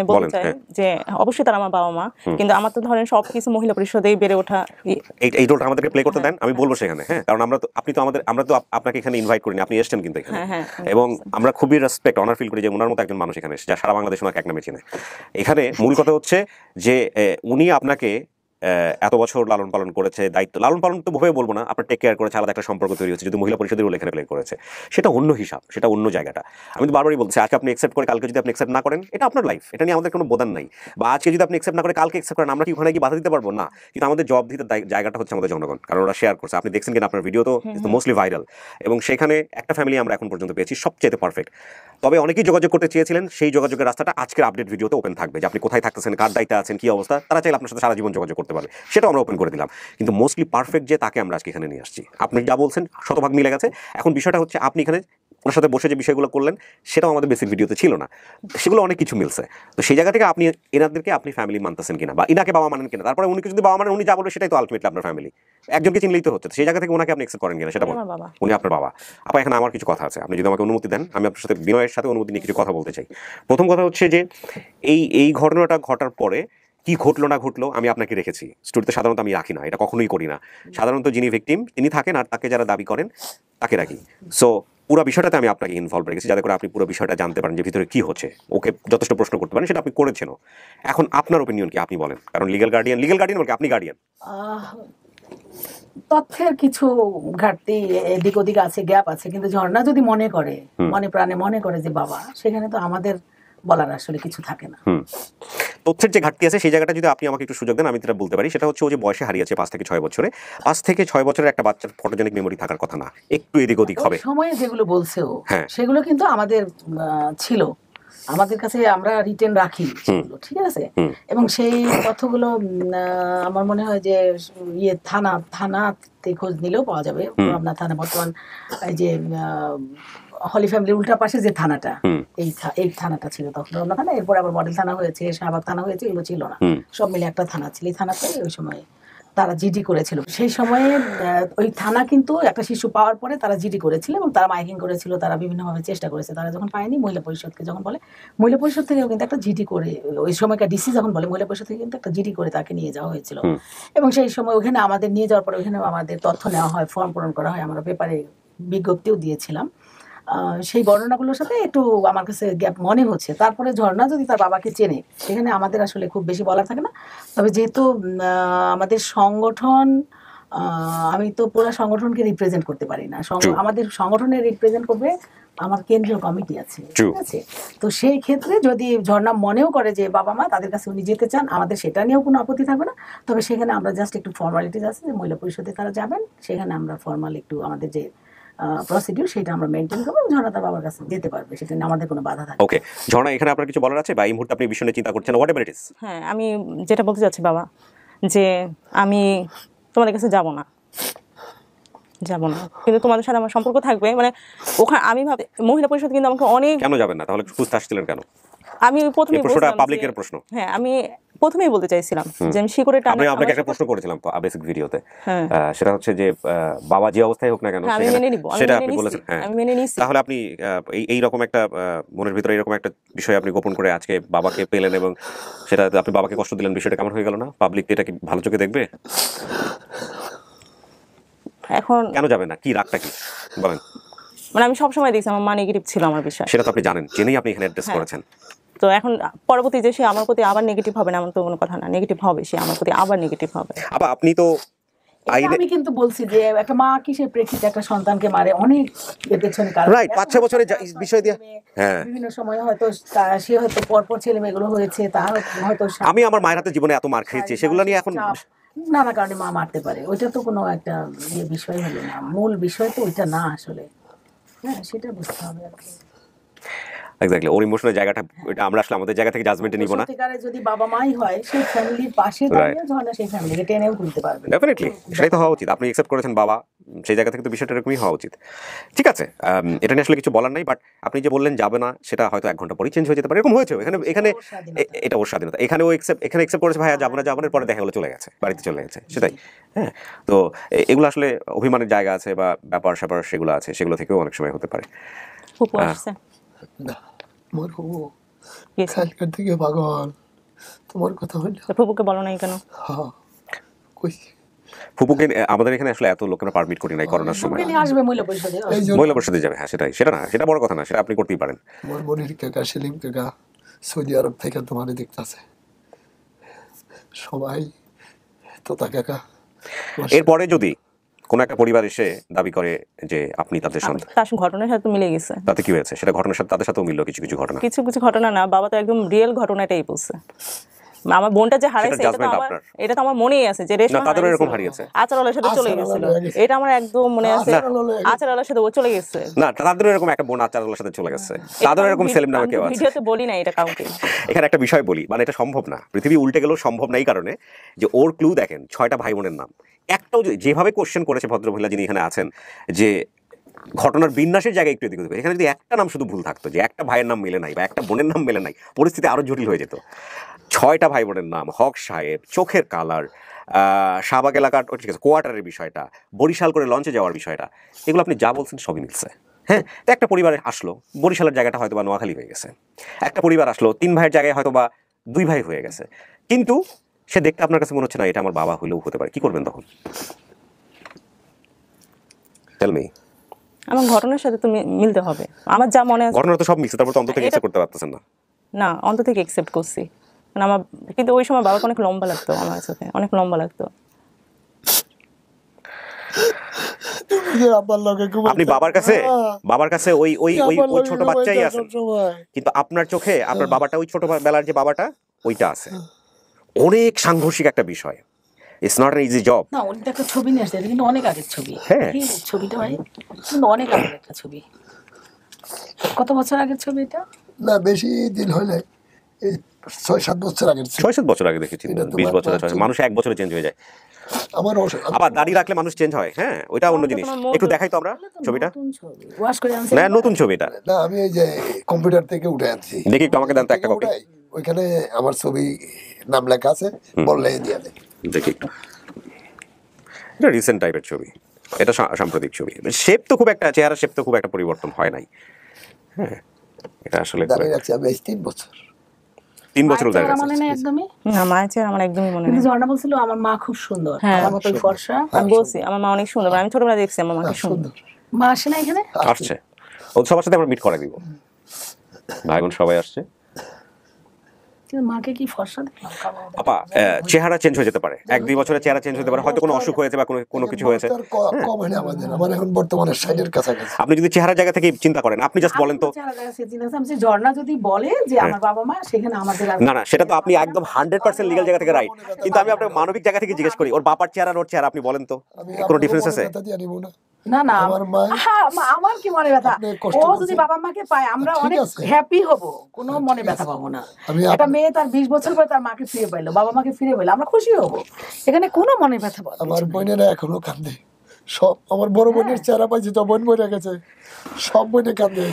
বলতে চাই যে অবশ্যই তারা আমার বাবা মা, কিন্তু আমার তো ধরেন সবকিছু মহিলা পরিষদেই বেড়ে ওঠা, এই রোলটা আমাদেরকে প্লে করতে দেন। আমি বলবো সেখানে, হ্যাঁ, কারণ আমরা তো আপনাকে এখানে ইনভাইট করিনি, আপনি এসেছেন কিন্তু এখানে, এবং আমরা খুবই রেসপেক্ট অনার ফিল করি যে ওনার মতো একজন মানুষ এখানে এসেছে, যা সারা বাংলাদেশ ওনাকে এক নামে চেনে। এখানে মূল কথা হচ্ছে যে উনি আপনাকে এত বছর লালন পালন করেছে, দায়িত্ব লালন পালন তো ভেবে বলবো না, আপনার টেক কেয়ার করেছে, আলাদা একটা সম্পর্ক তৈরি হচ্ছে, যদি মহিলা পরিষদের রোল এখানে প্লে করেছে, সেটা অন্য হিসাব, সেটা অন্য জায়গাটা। আমি তো বারবারই বলছি, আজকে আপনি অ্যাকসেপ্ট করে কালকে যদি আপনি অ্যাকসেপ্ট না করেন, এটা আপনার লাইফ, এটা নিয়ে আমাদের কোনো বোধান নাই। বা আজকে যদি আপনি অ্যাকসেপ্ট না করে কালকে অ্যাকসেপ্ট করেন, আমরা কি ওখানে কি বাধা দিতে পারবো না? কিন্তু আমাদের জব দিতে জায়গাটা হচ্ছে আমাদের জনগণ, কারণ ওরা শেয়ার করছে, আপনি দেখছেন কিনা আপনার ভিডিও তো মোস্টলি ভাইরাল, এবং সেখানে একটা ফ্যামিলি আমরা এখন পর্যন্ত পেয়েছি সবচেয়ে পারফেক্ট। তবে অনেকেই যোগাযোগ করতে চেয়েছিলেন, সেই যোগাযোগের রাস্তাটা আজকের আপডেট ভিডিওতে ওপেন থাকবে, যে আপনি কোথায় থাকতেছেন, কার দায়িত্বে আছেন, কি অবস্থা, তারা চাইলে আপনার সাথে সারা জীবন যোগাযোগ করতে পারবে, সেটাও আমরা ওপেন করে দিলাম। কিন্তু মোস্টলি পারফেক্ট যে, তাকে আমরা আজকে এখানে নিয়ে আসছি। আপনি যা বলছেন শতভাগ মিলে গেছে। এখন বিষয়টা হচ্ছে আপনি এখানে ওনার সাথে বসে যে বিষয়গুলো করলেন, সেটাও আমাদের বেসিক ভিডিওতে ছিল না, সেগুলো অনেক কিছু মিলছে। তো সেই জায়গা থেকে আপনি এনাদেরকে আপনি ফ্যামিলি মানতেছেন কিনা, বা ইনাকে বাবা মানেন কিনা, তারপরে উনিকে যদি বাবা মানেন, উনি যা বলবে সেটাই তো আলটিমেটলি আপনার ফ্যামিলি, একজনকে চিনলেই তো হচ্ছে। সেই জায়গা থেকে ওনাকে আপনি অ্যাকসেপ্ট করেন কিনা সেটা বলেন। উনি আপনার বাবা। আপা এখানে আমার কিছু কথা আছে, আপনি যদি আমাকে অনুমতি দেন, আমি আপনার সাথে বিনয়ের সাথে অনুমতি নিয়ে কিছু কথা বলতে চাই। প্রথম কথা হচ্ছে যে এই ঘটনাটা ঘটার পরে কি ঘটলো না ঘটলো আমি আপনাকে রেখেছি স্টোরিতে, সাধারণত আমি রাখি না, এটা কখনোই করি না। সাধারণত যিনি ভিকটিম তিনি থাকেন, আর তাকে যারা দাবি করেন তাকে রাখি। সো পুরো বিষয়টাতে আমি আপনাকে ইনভলভ রেখেছি, যাতে করে আপনি পুরো বিষয়টা জানতে পারেন যে ভিতরে কি হচ্ছে, ওকে যথেষ্ট প্রশ্ন করতে পারেন, সেটা আপনি করেছেন। এখন আপনার ওপিনিয়ন কি আপনি বলেন, কারণ লিগ্যাল গার্ডিয়ান বলতে আপনি গার্ডিয়ান। তথ্যের কিছু ঘাটতি এদিক ওদিক আছে, গ্যাপ আছে, কিন্তু ঝর্ণা যদি মনে করে, মনে প্রাণে মনে করে যে বাবা, সেখানে তো আমাদের বলার আসলে কিছু থাকে না। তথ্যের যে ঘাটতি আছে সেই জায়গাটা যদি আপনি আমাকে একটু সুযোগ দেন, আমি যেটা বলতে পারি সেটা হচ্ছে, ও যে বয়সে হারিয়েছে 5 থেকে 6 বছরে, 5 থেকে 6 বছরের একটা বাচ্চার ফটোজেনিক মেমোরি থাকার কথা না, একটু এদিক ওদিক হবে। সময়ে যেগুলো বলছে ও, সেগুলো কিন্তু আমাদের ছিল, আমাদের কাছে আমরা রিটেন রাখি, ঠিক আছে। এবং সেই তথ্যগুলো আমার মনে হয় যে থানাতে খোঁজ নিলেও পাওয়া যাবে। আপনার থানা বর্তমান এই যে হলি ফ্যামিলির উল্টা পাশে যে থানাটা, এই থানাটা ছিল তখন রমনা থানা, এরপর আবার মডেল থানা হয়েছে, শাহবাগ থানা হয়েছে, এগুলো ছিল না, সব মিলে একটা থানা ছিল। এই থানাতে ওই সময় তারা জিডি করেছিল। সেই সময়ে ওই থানা কিন্তু একটা শিশু পাওয়ার পরে তারা জিডি করেছিল, এবং তারা মাইকিং করেছিল, তারা বিভিন্নভাবে চেষ্টা করেছে। তারা যখন পায়নি, মহিলা পরিষদকে যখন বলে, মহিলা পরিষদ থেকেও কিন্তু একটা জিডি করে, ওই সময়কার ডিসি যখন বলে, মহিলা পরিষদ থেকে কিন্তু একটা জিডি করে তাকে নিয়ে যাওয়া হয়েছিল। এবং সেই সময় ওখানে আমাদের নিয়ে যাওয়ার পরে ওখানে আমাদের তথ্য নেওয়া হয়, ফর্ম পূরণ করা হয়, আমরা পেপারে বিজ্ঞপ্তিও দিয়েছিলাম। সেই বর্ণনাগুলোর সাথে একটু আমার কাছে গ্যাপ মনে হচ্ছে। তারপরে ঝর্ণা যদি তার বাবাকে চেনে, সেখানে আমাদের আসলে খুব বেশি বলার থাকে না। তবে যেহেতু আমাদের সংগঠন, আমি তো পুরো সংগঠনকে রিপ্রেজেন্ট করতে পারি না, আমাদের সংগঠনে রিপ্রেজেন্ট করবে আমার কেন্দ্রীয় কমিটি আছে, ঠিক আছে। তো সেই ক্ষেত্রে যদি ঝর্ণা মনেও করে যে বাবা মা তাদের কাছে উনি যেতে চান, আমাদের সেটা নিয়েও কোনো আপত্তি থাকবে না। তবে সেখানে আমরা জাস্ট একটু ফর্মালিটিস আছে, যে মহিলা পরিষদে তারা যাবেন, সেখানে আমরা ফর্মাল একটু আমাদের যে প্রসিডিউর সেটা আমরা মেনটেন করব, ঝর্ণা তার বাবার কাছে যেতে পারবে, সেটা নিয়ে আমাদের কোনো বাধা থাকবে। ওকে ঝর্ণা, এখানে আপনার কিছু বলার আছে বা এই মুহূর্তে আপনি বিষয় নিয়ে চিন্তা করছেন, হোয়াট এভার ইট ইজ? হ্যাঁ, আমি যেটা বলতে চাচ্ছি বাবা, যে আমি তোমাদের কাছে যাব না, কিন্তু তোমাদের সাথে আমার সম্পর্ক থাকবে। মানে ওখানে আমি ভাবি মহিলা পরিষদ কিন্তু আমাকে অনেক, কেন যাবেন না তাহলে, খুঁজতে আসছিলেন কেন? আমি প্রথমেই পাবলিকের প্রশ্ন, হ্যাঁ আমি প্রথমেই বলতে চাইছিলাম যে আমি শিকড়ে টানে। আমি আপনাকে একটা প্রশ্ন করেছিলাম বেসিক ভিডিওতে, সেটা হচ্ছে যে বাবা যে অবস্থায় হোক না কেন সেটা আপনি বলেছেন, হ্যাঁ তাহলে আপনি এই রকম একটা মনের ভিতরে এরকম একটা বিষয় আপনি গোপন করে আজকে বাবাকে পেলেন, এবং সেটা আপনি বাবাকে কষ্ট দিলেন, বিষয়টা কেমন হয়ে গেল না? পাবলিক এটা কি ভালো চোখে দেখবে? এখন কেন যাবেন না, কি রাগটা কি বলেন? মানে আমি সবসময় দেখছি আমার মা নেগেটিভ ছিল আমার বিষয়, সেটা তো আপনি জানেন, জেনেই আপনি এখানে অ্যাড্রেস করেছেন। তো এখন পরবর্তী যে সে আমার প্রতি আবার নেগেটিভ হবে না এমন তো কোনো কথা না, নেগেটিভ হবে, সে আমার প্রতি আবার নেগেটিভ হবে। আবার আপনি তো আমি কিন্তু বলছি যে একটা মা কিসের প্রেক্ষিতে একটা সন্তানকে মারে, অনেক এর পেছনে কারণ। রাইট, 5-6 বছরের বিষয় দিয়ে বিভিন্ন সময় হয়তো সে হয়তো পরপর ছেলে মেয়েগুলো হয়েছে, তার হয়তো আমি আমার মায়ের হাতে জীবনে এত মার খেয়েছি, সেগুলো নিয়ে এখন নানা কারণে মা মারতে পারে, ওইটা তো কোনো একটা বিষয় হলো না, মূল বিষয় তো ওইটা না আসলে। হ্যাঁ, সেটা বুঝতে হবে আর কি। এক্স্যাক্টলি, ওর ইমোশনাল জায়গাটা আমরা আসলে আমাদের জায়গা থেকে জাজমেন্টে নিব না। সত্যিকারে যদি বাবা মাই হয়, সেই ফ্যামিলির পাশে দাঁড়িয়ে ঝর্ণা সেই ফ্যামিলিকে টেনেও তুলতে পারবে। ডেফিনেটলি, সেটাই তো হওয়া উচিত। আপনি অ্যাকসেপ্ট করেছেন বাবা, সেই জায়গা থেকে তো বিষয়টা এরকমই হওয়া উচিত। ঠিক আছে, এটা নিয়ে আসলে কিছু বলার নাই, বাট আপনি যে বললেন যাবে না, সেটা হয়তো 1 ঘন্টা পরেই চেঞ্জ হয়ে যেতে পারে, এরকম হয়েছে। এখানে এটা ওর স্বাধীনতা, এখানেও অ্যাকসেপ্ট করেছে ভাইয়া যাবো না, পরে দেখা গেলো চলে গেছে, বাড়িতে চলে গেছে, সেটাই। হ্যাঁ, তো এগুলো আসলে অভিমানের জায়গা আছে বা ব্যাপার স্যাপার সেগুলো আছে, সেগুলো থেকেও অনেক সময় হতে পারে। কালকার থেকে পাগল তোমার কথা হইল, ফুপুকে বলো নাই কেন? ফুপুকে আমাদের এখানে আসলে এত লোকেরা পারমিট করি নাই করোনার সময়। মহিলা পরিষদে যাবে, হ্যাঁ সেটাই, সেটা না, সেটা বড় কথা না, সেটা আপনি করতেই পারেন। আমার বোনের কাকা সেলিম কাকা সৌদি আরব থেকে তোমার দেখতেছে সবাই, তোতা কাকা। এরপরে যদি কোন একটা পরিবার এসে দাবি করে যে আপনি তাদের সন্তান, তার ঘটনার সাথে মিলে গেছে, তাতে কি হয়েছে? সেটা ঘটনার সাথে তাদের সাথেও মিলল কিছু কিছু ঘটনা, কিছু কিছু ঘটনা না, বাবা তো একদম রিয়েল ঘটনাটাই বলছে। আমার বোনটা যে হারাইছে এটা তো আমার মনেই আছে, যে রেশমা তাদের এরকম হারিয়েছে, আচারওয়ালার সাথে চলে গেছিল, এটা আমার একদম মনে আছে, আচারওয়ালার সাথে ও চলে গেছে। না, তাদের এরকম একটা বোন আচারওয়ালার সাথে চলে গেছে, তাদের এরকম সেলিম নামে কেউ আছে। ভিডিওতে বলি না এটা কাউকে। এখানে একটা বিষয় বলি, মানে এটা সম্ভব না, পৃথিবী উল্টে গেলেও সম্ভব না, এই কারণে যে ওর ক্লু দেখেন 6টা ভাই বোনের নাম, একটাও যেভাবে কোশ্চেন করেছে ভদ্রমহিলা যিনি এখানে আছেন, যে ঘটনার বিন্যাসের জায়গায় একটু এদিক ওদিক, এখানে যদি একটা নাম শুধু ভুল থাকতো, যে একটা ভাইয়ের নাম মেলে নাই বা একটা বোনের নাম মেলে নাই, পরিস্থিতি আরো জটিল হয়ে যেত। 6টা ভাই বোনের নাম, হক সাহেব, চোখের কালার, শাহবাগ এলাকার ঠিক আছে কোয়ার্টারের বিষয়টা, বরিশাল করে লঞ্চে যাওয়ার বিষয়টা, এগুলো আপনি যা বলছেন সবই মিলছে। হ্যাঁ, তো একটা পরিবারে আসলো, বরিশালের জায়গাটা হয়তো বা নোয়াখালী হয়ে গেছে, একটা পরিবার আসলো 3 ভাইয়ের জায়গায় হয়তো বা 2 ভাই হয়ে গেছে, কিন্তু সে দেখতে আপনার কাছে মনে হচ্ছে না এটা আমার বাবা হলেও হতে পারে, কি করবেন তখন? Tell me. আমার ঘটনার সাথে তো মিলতে হবে, আমার যা মনে আছে। ঘটনা তো সব মিলছে, তারপর তো অন্তত থেকে অ্যাকসেপ্ট করতে পারতেছেন না। না, অন্তত থেকে অ্যাকসেপ্ট করছি, মানে আমার, কিন্তু ওই সময় বাবাকে অনেক লম্বা লাগতো, আমার সাথে অনেক লম্বা লাগতো। আপনি বাবার কাছে ওই ছোট বাচ্চাই আছেন, কিন্তু আপনার চোখে আপনার বাবাটা, ওই ছোটবেলার যে বাবাটা, ওইটা আছে। অনেক সাংঘর্ষিক একটা বিষয়, it's not an easy job. না, ওটা একটা ছবি নিয়ে আসছে, কিন্তু অনেক আগের ছবি। কি ছবিটা ভাই? কিন্তু অনেক আগের একটা ছবি। কত বছর আগের ছবি এটা? না, বেশি দিন হলে 6-7 বছর আগের। 6-7 বছর আগে দেখেছি, 20 বছর। মানুষ 1 বছরে চেঞ্জ হয়ে যায়। আবার দাড়ি রাখলে মানুষ চেঞ্জ হয়। হ্যাঁ, ওইটা অন্য জিনিস। একটু দেখাই তো আমরা ছবিটা। না, নতুন ছবি এটা। না, আমি এই যে কম্পিউটার থেকে উঠে আনছি, দেখি একটু আমাকে দেন তো একটা কপি। ওইখানে আমার ছবি নাম লেখা আছে, বললে দিয়ে দেয়। দেখি একটু, এটা রিসেন্ট টাইপের ছবি, এটা সাম্প্রতিক ছবি। শেপ তো খুব একটা, চেহারা শেপ তো খুব একটা পরিবর্তন হয় নাই। হ্যাঁ, এটা আসলে দাঁড়িয়ে রাখছি আমি 3 বছর। 3 বছর দাঁড়িয়ে রাখছি। মানে একদমই না, মায়ের চেহারা আমার একদমই মনে নেই। কিন্তু ঝর্ণা বলছিল আমার মা খুব সুন্দর, আমার মতো ফর্সা। আমি বলছি আমার মা অনেক সুন্দর, আমি ছোটবেলায় দেখছি আমার মাকে সুন্দর। মা আসে না এখানে? আসছে, ওর সবার সাথে আমরা মিট করে দিব, ভাই বোন সবাই আসছে। মাকে কি ফর্সা দেখলাম? আপা, চেহারা চেঞ্জ হয়ে যেতে পারে, 1-2 বছরের চেহারা চেঞ্জ হতে পারে, হয়তো কোনো অসুখ হয়েছে বা কোনো কিছু হয়েছে। কম হয় না আমাদের, আমার এখন বর্তমানে 60-এর কাছাকাছি। আপনি যদি চেহারা জায়গা থেকে চিন্তা করেন, আপনি জাস্ট বলেন তো। ঝর্ণা যদি বলে যে আমার বাবা মা, সেখানে আমাদের না, সেটা তো আপনি একদম 100% লিগ্যাল জায়গা থেকে রাইট, কিন্তু আমি আপনাকে মানবিক জায়গা থেকে জিজ্ঞেস করি, ওর বাবার চেহারা ওর চেহারা আপনি বলেন তো, কোনো ডিফারেন্স আছে? না না, আমার কি মনে ব্যথা? ও যদি বাবা মাকে পায় আমরা অনেক হ্যাপি হব, কোনো মনে ব্যথা পাবো না। একটা মেয়ে তার 20 বছর পরে তার মাকে ফিরে পাইলো, বাবা মাকে ফিরে পাইলো, আমরা খুশি হব, এখানে কোনো মনে ব্যথা পাবো। আমার বোনেরা এখনো কাঁদে, সব আমার বড় বোনের চেহারা পাইছে তো বোন মরে গেছে, সব বোনে কাঁদে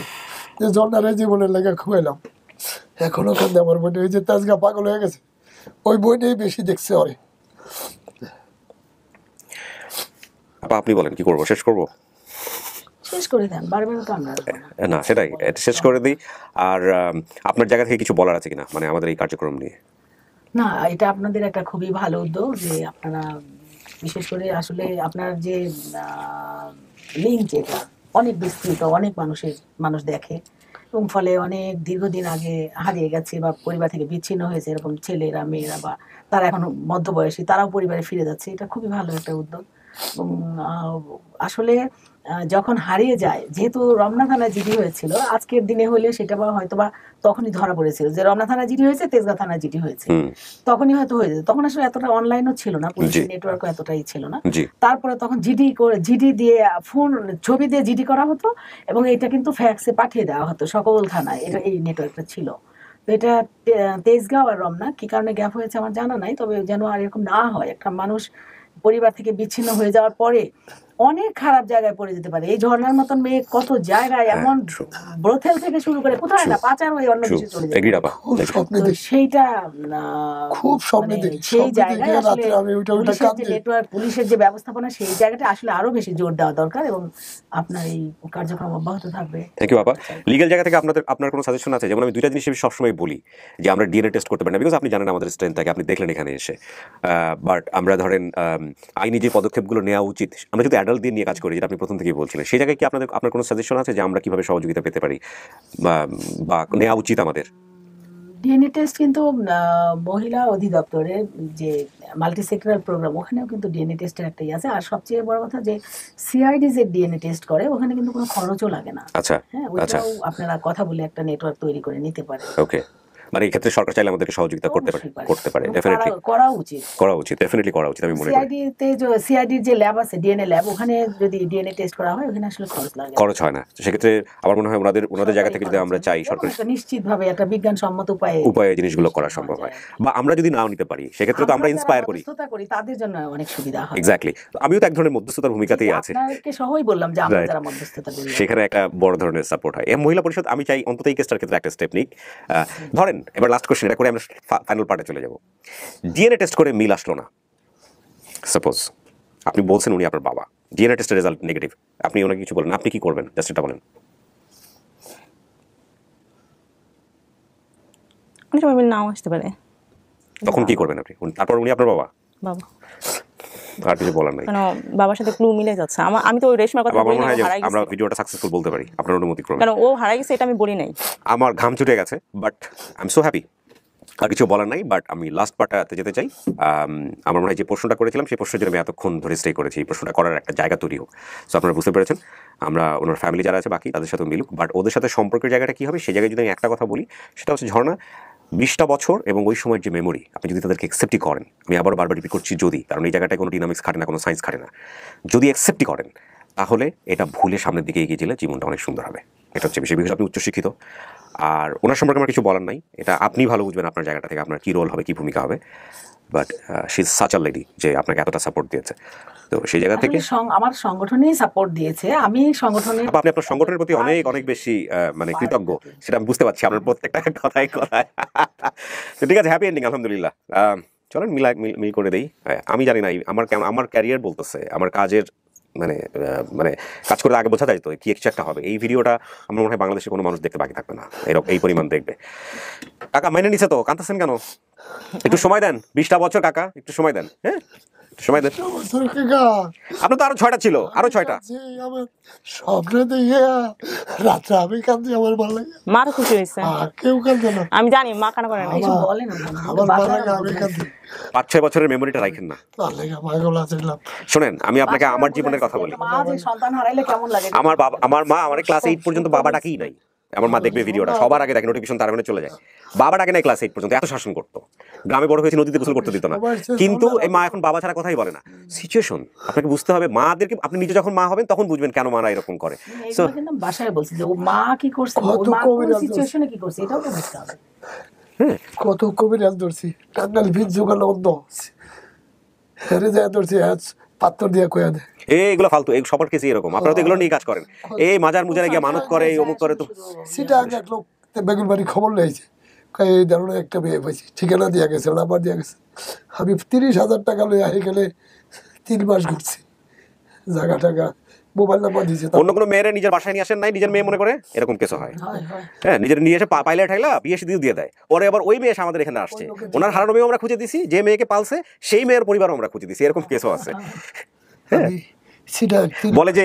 যে ঝর্ণারে জীবনের লেগে খুয়াইলাম, এখনো কাঁদে আমার বোনে। ওই যে তাজগা পাগল হয়ে গেছে, ওই বইটাই বেশি দেখছে ওরে। আপনি বলেন কি করবো, শেষ করবো? শেষ করে দেন, বারবার তো আমরা না, সেটাই, শেষ করে দিই। আর আপনার জায়গা থেকে কিছু বলার আছে কিনা, মানে আমাদের এই কার্যক্রম নিয়ে? না, এটা আপনাদের একটা খুবই ভালো উদ্যোগ যে আপনারা, বিশেষ করে আসলে আপনার যে লিঙ্ক, এটা অনেক বিস্তৃত, অনেক মানুষ দেখে, এবং ফলে অনেক দীর্ঘদিন আগে হারিয়ে গেছে বা পরিবার থেকে বিচ্ছিন্ন হয়েছে এরকম ছেলেরা মেয়েরা বা তারা এখন মধ্যবয়সী, তারাও পরিবারে ফিরে যাচ্ছে। এটা খুবই ভালো একটা উদ্যোগ। এবং আসলে যখন হারিয়ে যায়, যেহেতু রমনা থানায় জিডি হয়েছিল, আজকের দিনে হলে সেটা হয়তো বা তখনই ধরা পড়েছিল যে রমনা থানায় জিডি হয়েছে, তেজগাঁ থানায় জিডি হয়েছে, তখনই হয়তো হয়ে যেত। তখন আসলে এতটা অনলাইনও ছিল না, পুলিশের নেটওয়ার্কও এতটাই ছিল না। তারপরে তখন জিডি দিয়ে ফোন ছবি দিয়ে জিডি করা হতো এবং এটা কিন্তু ফ্যাক্সে পাঠিয়ে দেওয়া হতো সকল থানায়, এটা এই নেটওয়ার্কটা ছিল। তো এটা তেজগাঁও আর রমনা কি কারণে গ্যাপ হয়েছে আমার জানা নাই, তবে যেন আর এরকম না হয়। একটা মানুষ পরিবার থেকে বিচ্ছিন্ন হয়ে যাওয়ার পরে অনেক খারাপ জায়গায় পড়ে যেতে পারে। এই ঝর্ণার মতন মেয়ে কত জায়গায় এমন ব্রথেল থেকে শুরু করে কোথায় না পাচার হয়ে অন্য কিছু চলে যায়, সেইটা খুব স্বপ্নে দেখি। সেই জায়গায় পুলিশের যে ব্যবস্থাপনা, সেই জায়গাটা আসলে আরো বেশি জোর দেওয়া দরকার এবং আপনার এই কার্যক্রম অব্যাহত থাকবে। থ্যাংক ইউ আপা। লিগ্যাল জায়গা থেকে আপনার কোনো সাজেশন আছে? যেমন আমি দুইটা জিনিস সবসময় বলি যে আমরা ডিএনএ টেস্ট করতে পারি না, বিকজ আপনি জানেন আমাদের স্ট্রেংথ থাকে, আপনি দেখলেন এখানে এসে। বাট আমরা ধরেন আইনি যে পদক্ষেপগুলো নেওয়া উচিত, আমরা যদি অ্যাডাল্ট দিয়ে নিয়ে কাজ করি, যেটা আপনি প্রথম থেকেই বলছিলেন, সেই জায়গায় কি আপনার কোনো সাজেশন আছে যে আমরা কিভাবে সহযোগিতা পেতে পারি বা নেওয়া উচিত আমাদের? ডিএনএ টেস্ট কিন্তু মহিলা অধিদপ্তরের যে মাল্টি সেক্টরাল প্রোগ্রাম, ওখানেও কিন্তু ডিএনএ টেস্টের একটাই আছে। আর সবচেয়ে বড় কথা যে সিআইডি যে ডিএনএ টেস্ট করে, ওখানে কিন্তু কোনো খরচও লাগে না। আচ্ছা, হ্যাঁ, ওইটাও আপনারা কথা বলে একটা নেটওয়ার্ক তৈরি করে নিতে পারেন। ওকে, মানে এই ক্ষেত্রে সরকার চাইলে আমাদেরকে সহযোগিতা করতে পারে। ডেফিনেটলি করা উচিত, ডেফিনেটলি করা উচিত। আমি মনে করি সিআইডির যে ল্যাব আছে, ডিএনএ ল্যাব, ওখানে যদি ডিএনএ টেস্ট করা হয়, ওখানে আসলে খরচ হয় না। সেক্ষেত্রে আমার মনে হয় ওনাদের জায়গা থেকে যদি আমরা চাই, সরকার নিশ্চিতভাবে একটা বিজ্ঞানসম্মত উপায়ে জিনিসগুলো করা সম্ভব হয়। বা আমরা যদি নাও নিতে পারি, সেক্ষেত্রে তো আমরা ইন্সপায়ার করি, তাদের জন্য অনেক সুবিধা হয়। এক্স্যাক্টলি। আমিও তো এক ধরনের মধ্যস্থতার ভূমিকাতেই আছি, আপনাকে সহই বললাম যে আমরা যারা মধ্যস্থতা করি, সেখানে একটা বড় ধরনের সাপোর্ট হয়। এই মহিলা পরিষদ আমি চাই অন্তত এই কেসটার ক্ষেত্রে একটা স্টেপ নিক। ধরেন এবার লাস্ট কোশ্চেন এটা করে আমরা ফাইনাল পার্টে চলে যাব। ডিএনএ টেস্ট করে মিল আসলো না, সাপোজ আপনি বলছেন উনি আপনার বাবা, ডিএনএ টেস্টের রেজাল্ট নেগেটিভ, আপনি ওনাকে কিছু বলেন, আপনি কি করবেন? জাস্ট এটা বলেন। অনেক সময় মিল নাও আসতে পারে, তখন কি করবেন আপনি? তারপর উনি আপনার বাবা, আর কিছু বলার নাই, কারণ বাবার সাথে ক্লু মিলে যাচ্ছে। আমি তো ওই রেশমার কথা বলি না, আমরা ভিডিওটা সাকসেসফুল বলতে পারি আপনার অনুমতি ক্রমে, কারণ ও হারাই গেছে এটা আমি বলি নাই। আমার ঘাম ছুটে গেছে, but I am so happy. আর কিছু বলার নাই, বাট আমি লাস্ট পার্টটাতে যেতে চাই। আমার মনে হয় যে প্রশ্নটা করেছিলাম, সেই প্রশ্নের জন্য আমি এতক্ষণ ধরে স্টে করেছি, এই প্রশ্নটা করার একটা জায়গা তৈরি হোক। সো আপনারা বুঝতে পেরেছেন, আমরা ওনার ফ্যামিলি যারা আছে বাকি তাদের সাথে মিলুক, বাট ওদের সাথে সম্পর্কের জায়গাটা কী হবে, সেই জায়গায় যদি আমি একটা কথা বলি, সেটা হচ্ছে ঝর্ণা 20টা বছর এবং ওই সময়ের যে মেমোরি, আপনি যদি তাদেরকে অ্যাকসেপ্টই করেন, আমি আবার বারবার রিপিট করছি যদি, কারণ এই জায়গাটায় কোনো ডিনামিক্স খাটে না, কোনো সায়েন্স খাটে না, যদি অ্যাকসেপ্টই করেন, তাহলে এটা ভুলে সামনের দিকে এগিয়ে গেলে জীবনটা অনেক সুন্দর হবে। এটা হচ্ছে বিষয়। বিশেষ আপনি উচ্চশিক্ষিত, আর ওনার সম্পর্কে আমার কিছু বলার নাই, এটা আপনি ভালো বুঝবেন আপনার জায়গাটা থেকে, আপনার কী রোল হবে, কী ভূমিকা হবে। But she is such a lady যে আপনাকে এতটা সাপোর্ট দিয়েছে, তো সেই জায়গা থেকে আমার সংগঠনেই সাপোর্ট দিয়েছে। আমি সংগঠনের আপনি আপনার সংগঠনের প্রতি অনেক অনেক বেশি মানে কৃতজ্ঞ, সেটা আমি বুঝতে পারছি আপনার প্রত্যেকটা কথায়। তো ঠিক আছে, হ্যাপি এন্ডিং আলহামদুলিল্লাহ। চলেন মিল করে দেই। আমি জানি না আমার ক্যারিয়ার বলতেছে, আমার কাজের মানে কাজ করে আগে বোঝা যায় তো কি কিছু একটা হবে। এই ভিডিওটা আমার মনে হয় বাংলাদেশে কোনো মানুষ দেখতে বাকি থাকবে না, এরকম এই পরিমাণ দেখবে। কাকা মাইনে নিছে তো, কাঁদতেছেন কেন? একটু সময় দেন, 20টা বছর কাকা, একটু সময় দেন। হ্যাঁ, সময় দেন। আপনার তো আরো 6টা ছিল, আরো 6টা স্বপ্নে দেখে রাত্রে আমি কাঁদছি, আমার ভালো লাগে। মা তো খুশি হয়েছে, কেউ কাঁদে না, আমি জানি মা কান্না করে না, বলে না, আমার ভালো লাগে, আমি কাঁদি। 5-6 বছরের মেমোরিটা রাখেন না। শোনেন, আমি আপনাকে আমার জীবনের কথা বলি। আমার মা আমার ক্লাস 8 পর্যন্ত বাবা ডাকেই নাই। আমার মা দেখবে ভিডিওটা, সবার আগে দেখে, নোটিফিকেশন তার মানে চলে যায়। বাবা ডাকে নাই ক্লাস 8 পর্যন্ত, এত শাসন করতো। গ্রামে বড় হয়েছে, নদীতে গোসল করতে দিত না, কিন্তু এই মা এখন বাবা ছাড়া কথাই বলে না। সিচুয়েশন আপনাকে বুঝতে হবে, মাদেরকে আপনি নিজে যখন মা হবেন তখন বুঝবেন কেন মারা এরকম করে। সো বাসায় বলছি যে ও মা কি করছে, সিচুয়েশনে কি করছে, এটাও তো বুঝতে হবে। কত কবিরাজ ধরছি, টাঙ্গাল ভিত জোগালো অন্ধ হেরে যায় ধরছি, পাত্তর দিয়ে কয়া দেয়। এগুলো ফালতু, এই সবার কেসে এরকম। আপনারা তো এগুলো নিয়ে কাজ করেন, এই মাজার মুজারে গিয়ে মানত করে, এই অমুক করে। তো সেটা আগে এক লোক বেগুন বাড়ি খবর নিয়েছে, এই ধরনের একটা মেয়ে পাইছি, ঠিকানা দিয়া গেছে, নাম্বার দিয়া গেছে। আমি 30,000 টাকা লই আহি গেলে 3 মাস ঘুরছি, জায়গা টাকা মোবাইল নাম্বার দিয়েছে। অন্য কোনো মেয়েরে নিজের বাসায় নিয়ে আসেন নাই, নিজের মেয়ে মনে করে, এরকম কেস হয়। হ্যাঁ, নিজের নিয়ে এসে পাইলে ঠাইলা বিয়ে দিয়ে দেয়, পরে আবার ওই মেয়ে আমাদের এখানে আসছে, ওনার হারানো মেয়ে আমরা খুঁজে দিছি, যে মেয়েকে পালছে সেই মেয়ের পরিবার আমরা খুঁজে দিছি, এরকম কেসও আছে। বলে যে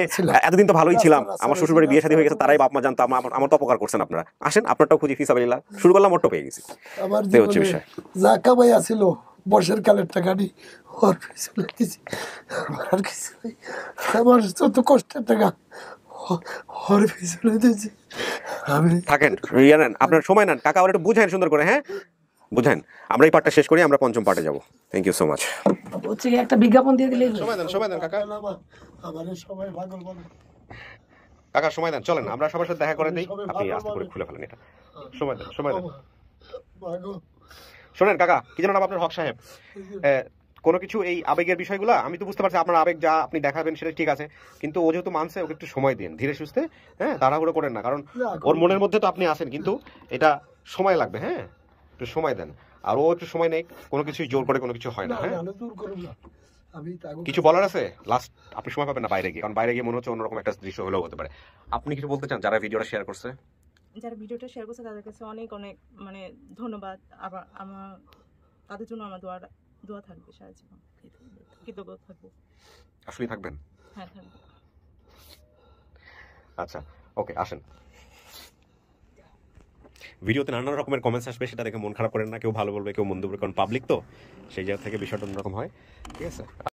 এতদিন তো ভালোই ছিলাম, আমার শ্বশুর বাড়ি বিয়ে শাদী হয়ে গেছে, তারাই বাপ মা জানতো, আমার তো অপকার করছেন আপনারা, আসেন আপনারটাও খুঁজি ফিসাবিল্লাহ, শুরু করলাম মোট্টো পেয়ে গেছি। আমার হচ্ছে বিষয় যা কামাই আছিল বর্ষের কালের টাকা নি ওর পিছনে কিছু আর কিছু নেই। আমার যত কষ্টের টাকা ওর পিছনে দিয়েছি আমি। থাকেন আপনার সময় নেন কাকা, আবার একটু বুঝেন সুন্দর করে, হ্যাঁ বুঝেন। আমরা এই পার্টটা শেষ করি, আমরা পঞ্চম পার্টে যাবো। Thank you so much. হচ্ছে একটা বিজ্ঞাপন দিয়ে দিলে সময় দেন কাকা, আমাদের সবাই পাগল বলে কাকা সময় দেন, চলেন আমরা সবার সাথে দেখা করে দিই, আপনি আস্তে করে খুলে ফেলেন এটা। সময় দেন, সময় দেন। শোনেন কাকা, কি জানেন আপনার হক সাহেব, কোনো কিছু এই আবেগের বিষয়গুলো আমি তো বুঝতে পারছি, আপনার আবেগ যা আপনি দেখাবেন সেটা ঠিক আছে, কিন্তু ও যেহেতু মানছে, ওকে একটু সময় দিন, ধীরে সুস্থে, হ্যাঁ তাড়াহুড়ো করেন না, কারণ ওর মনের মধ্যে তো আপনি আছেন, কিন্তু এটা সময় লাগবে, হ্যাঁ একটু সময় দেন। আর ও একটু সময় নেই, কোনো কিছুই জোর করে কোনো কিছু হয় না। হ্যাঁ কিছু বলার আছে লাস্ট, আপনি সময় পাবেন না বাইরে গিয়ে, কারণ বাইরে গিয়ে মনে হচ্ছে অন্যরকম একটা দৃশ্য হলেও হতে পারে। আপনি কিছু বলতে চান যারা ভিডিওটা শেয়ার করছে? যারা ভিডিওটা শেয়ার করছে তাদের কাছে অনেক অনেক মানে ধন্যবাদ। আবার আমার তাদের জন্য আমার দোয়া থাকবে সারা জীবন, কৃতজ্ঞ থাকবো। আসলেই থাকবেন? হ্যাঁ থাকবো। আচ্ছা ওকে, আসেন। ভিডিওতে নানা রকমের কমেন্টস আসবে, সেটা দেখে মন খারাপ করেন না, কেউ ভালো বলবে কেউ মন্দ বলবে, কারণ পাবলিক তো, সেই জায়গা থেকে বিষয়টা অন্যরকম হয়, ঠিক আছে।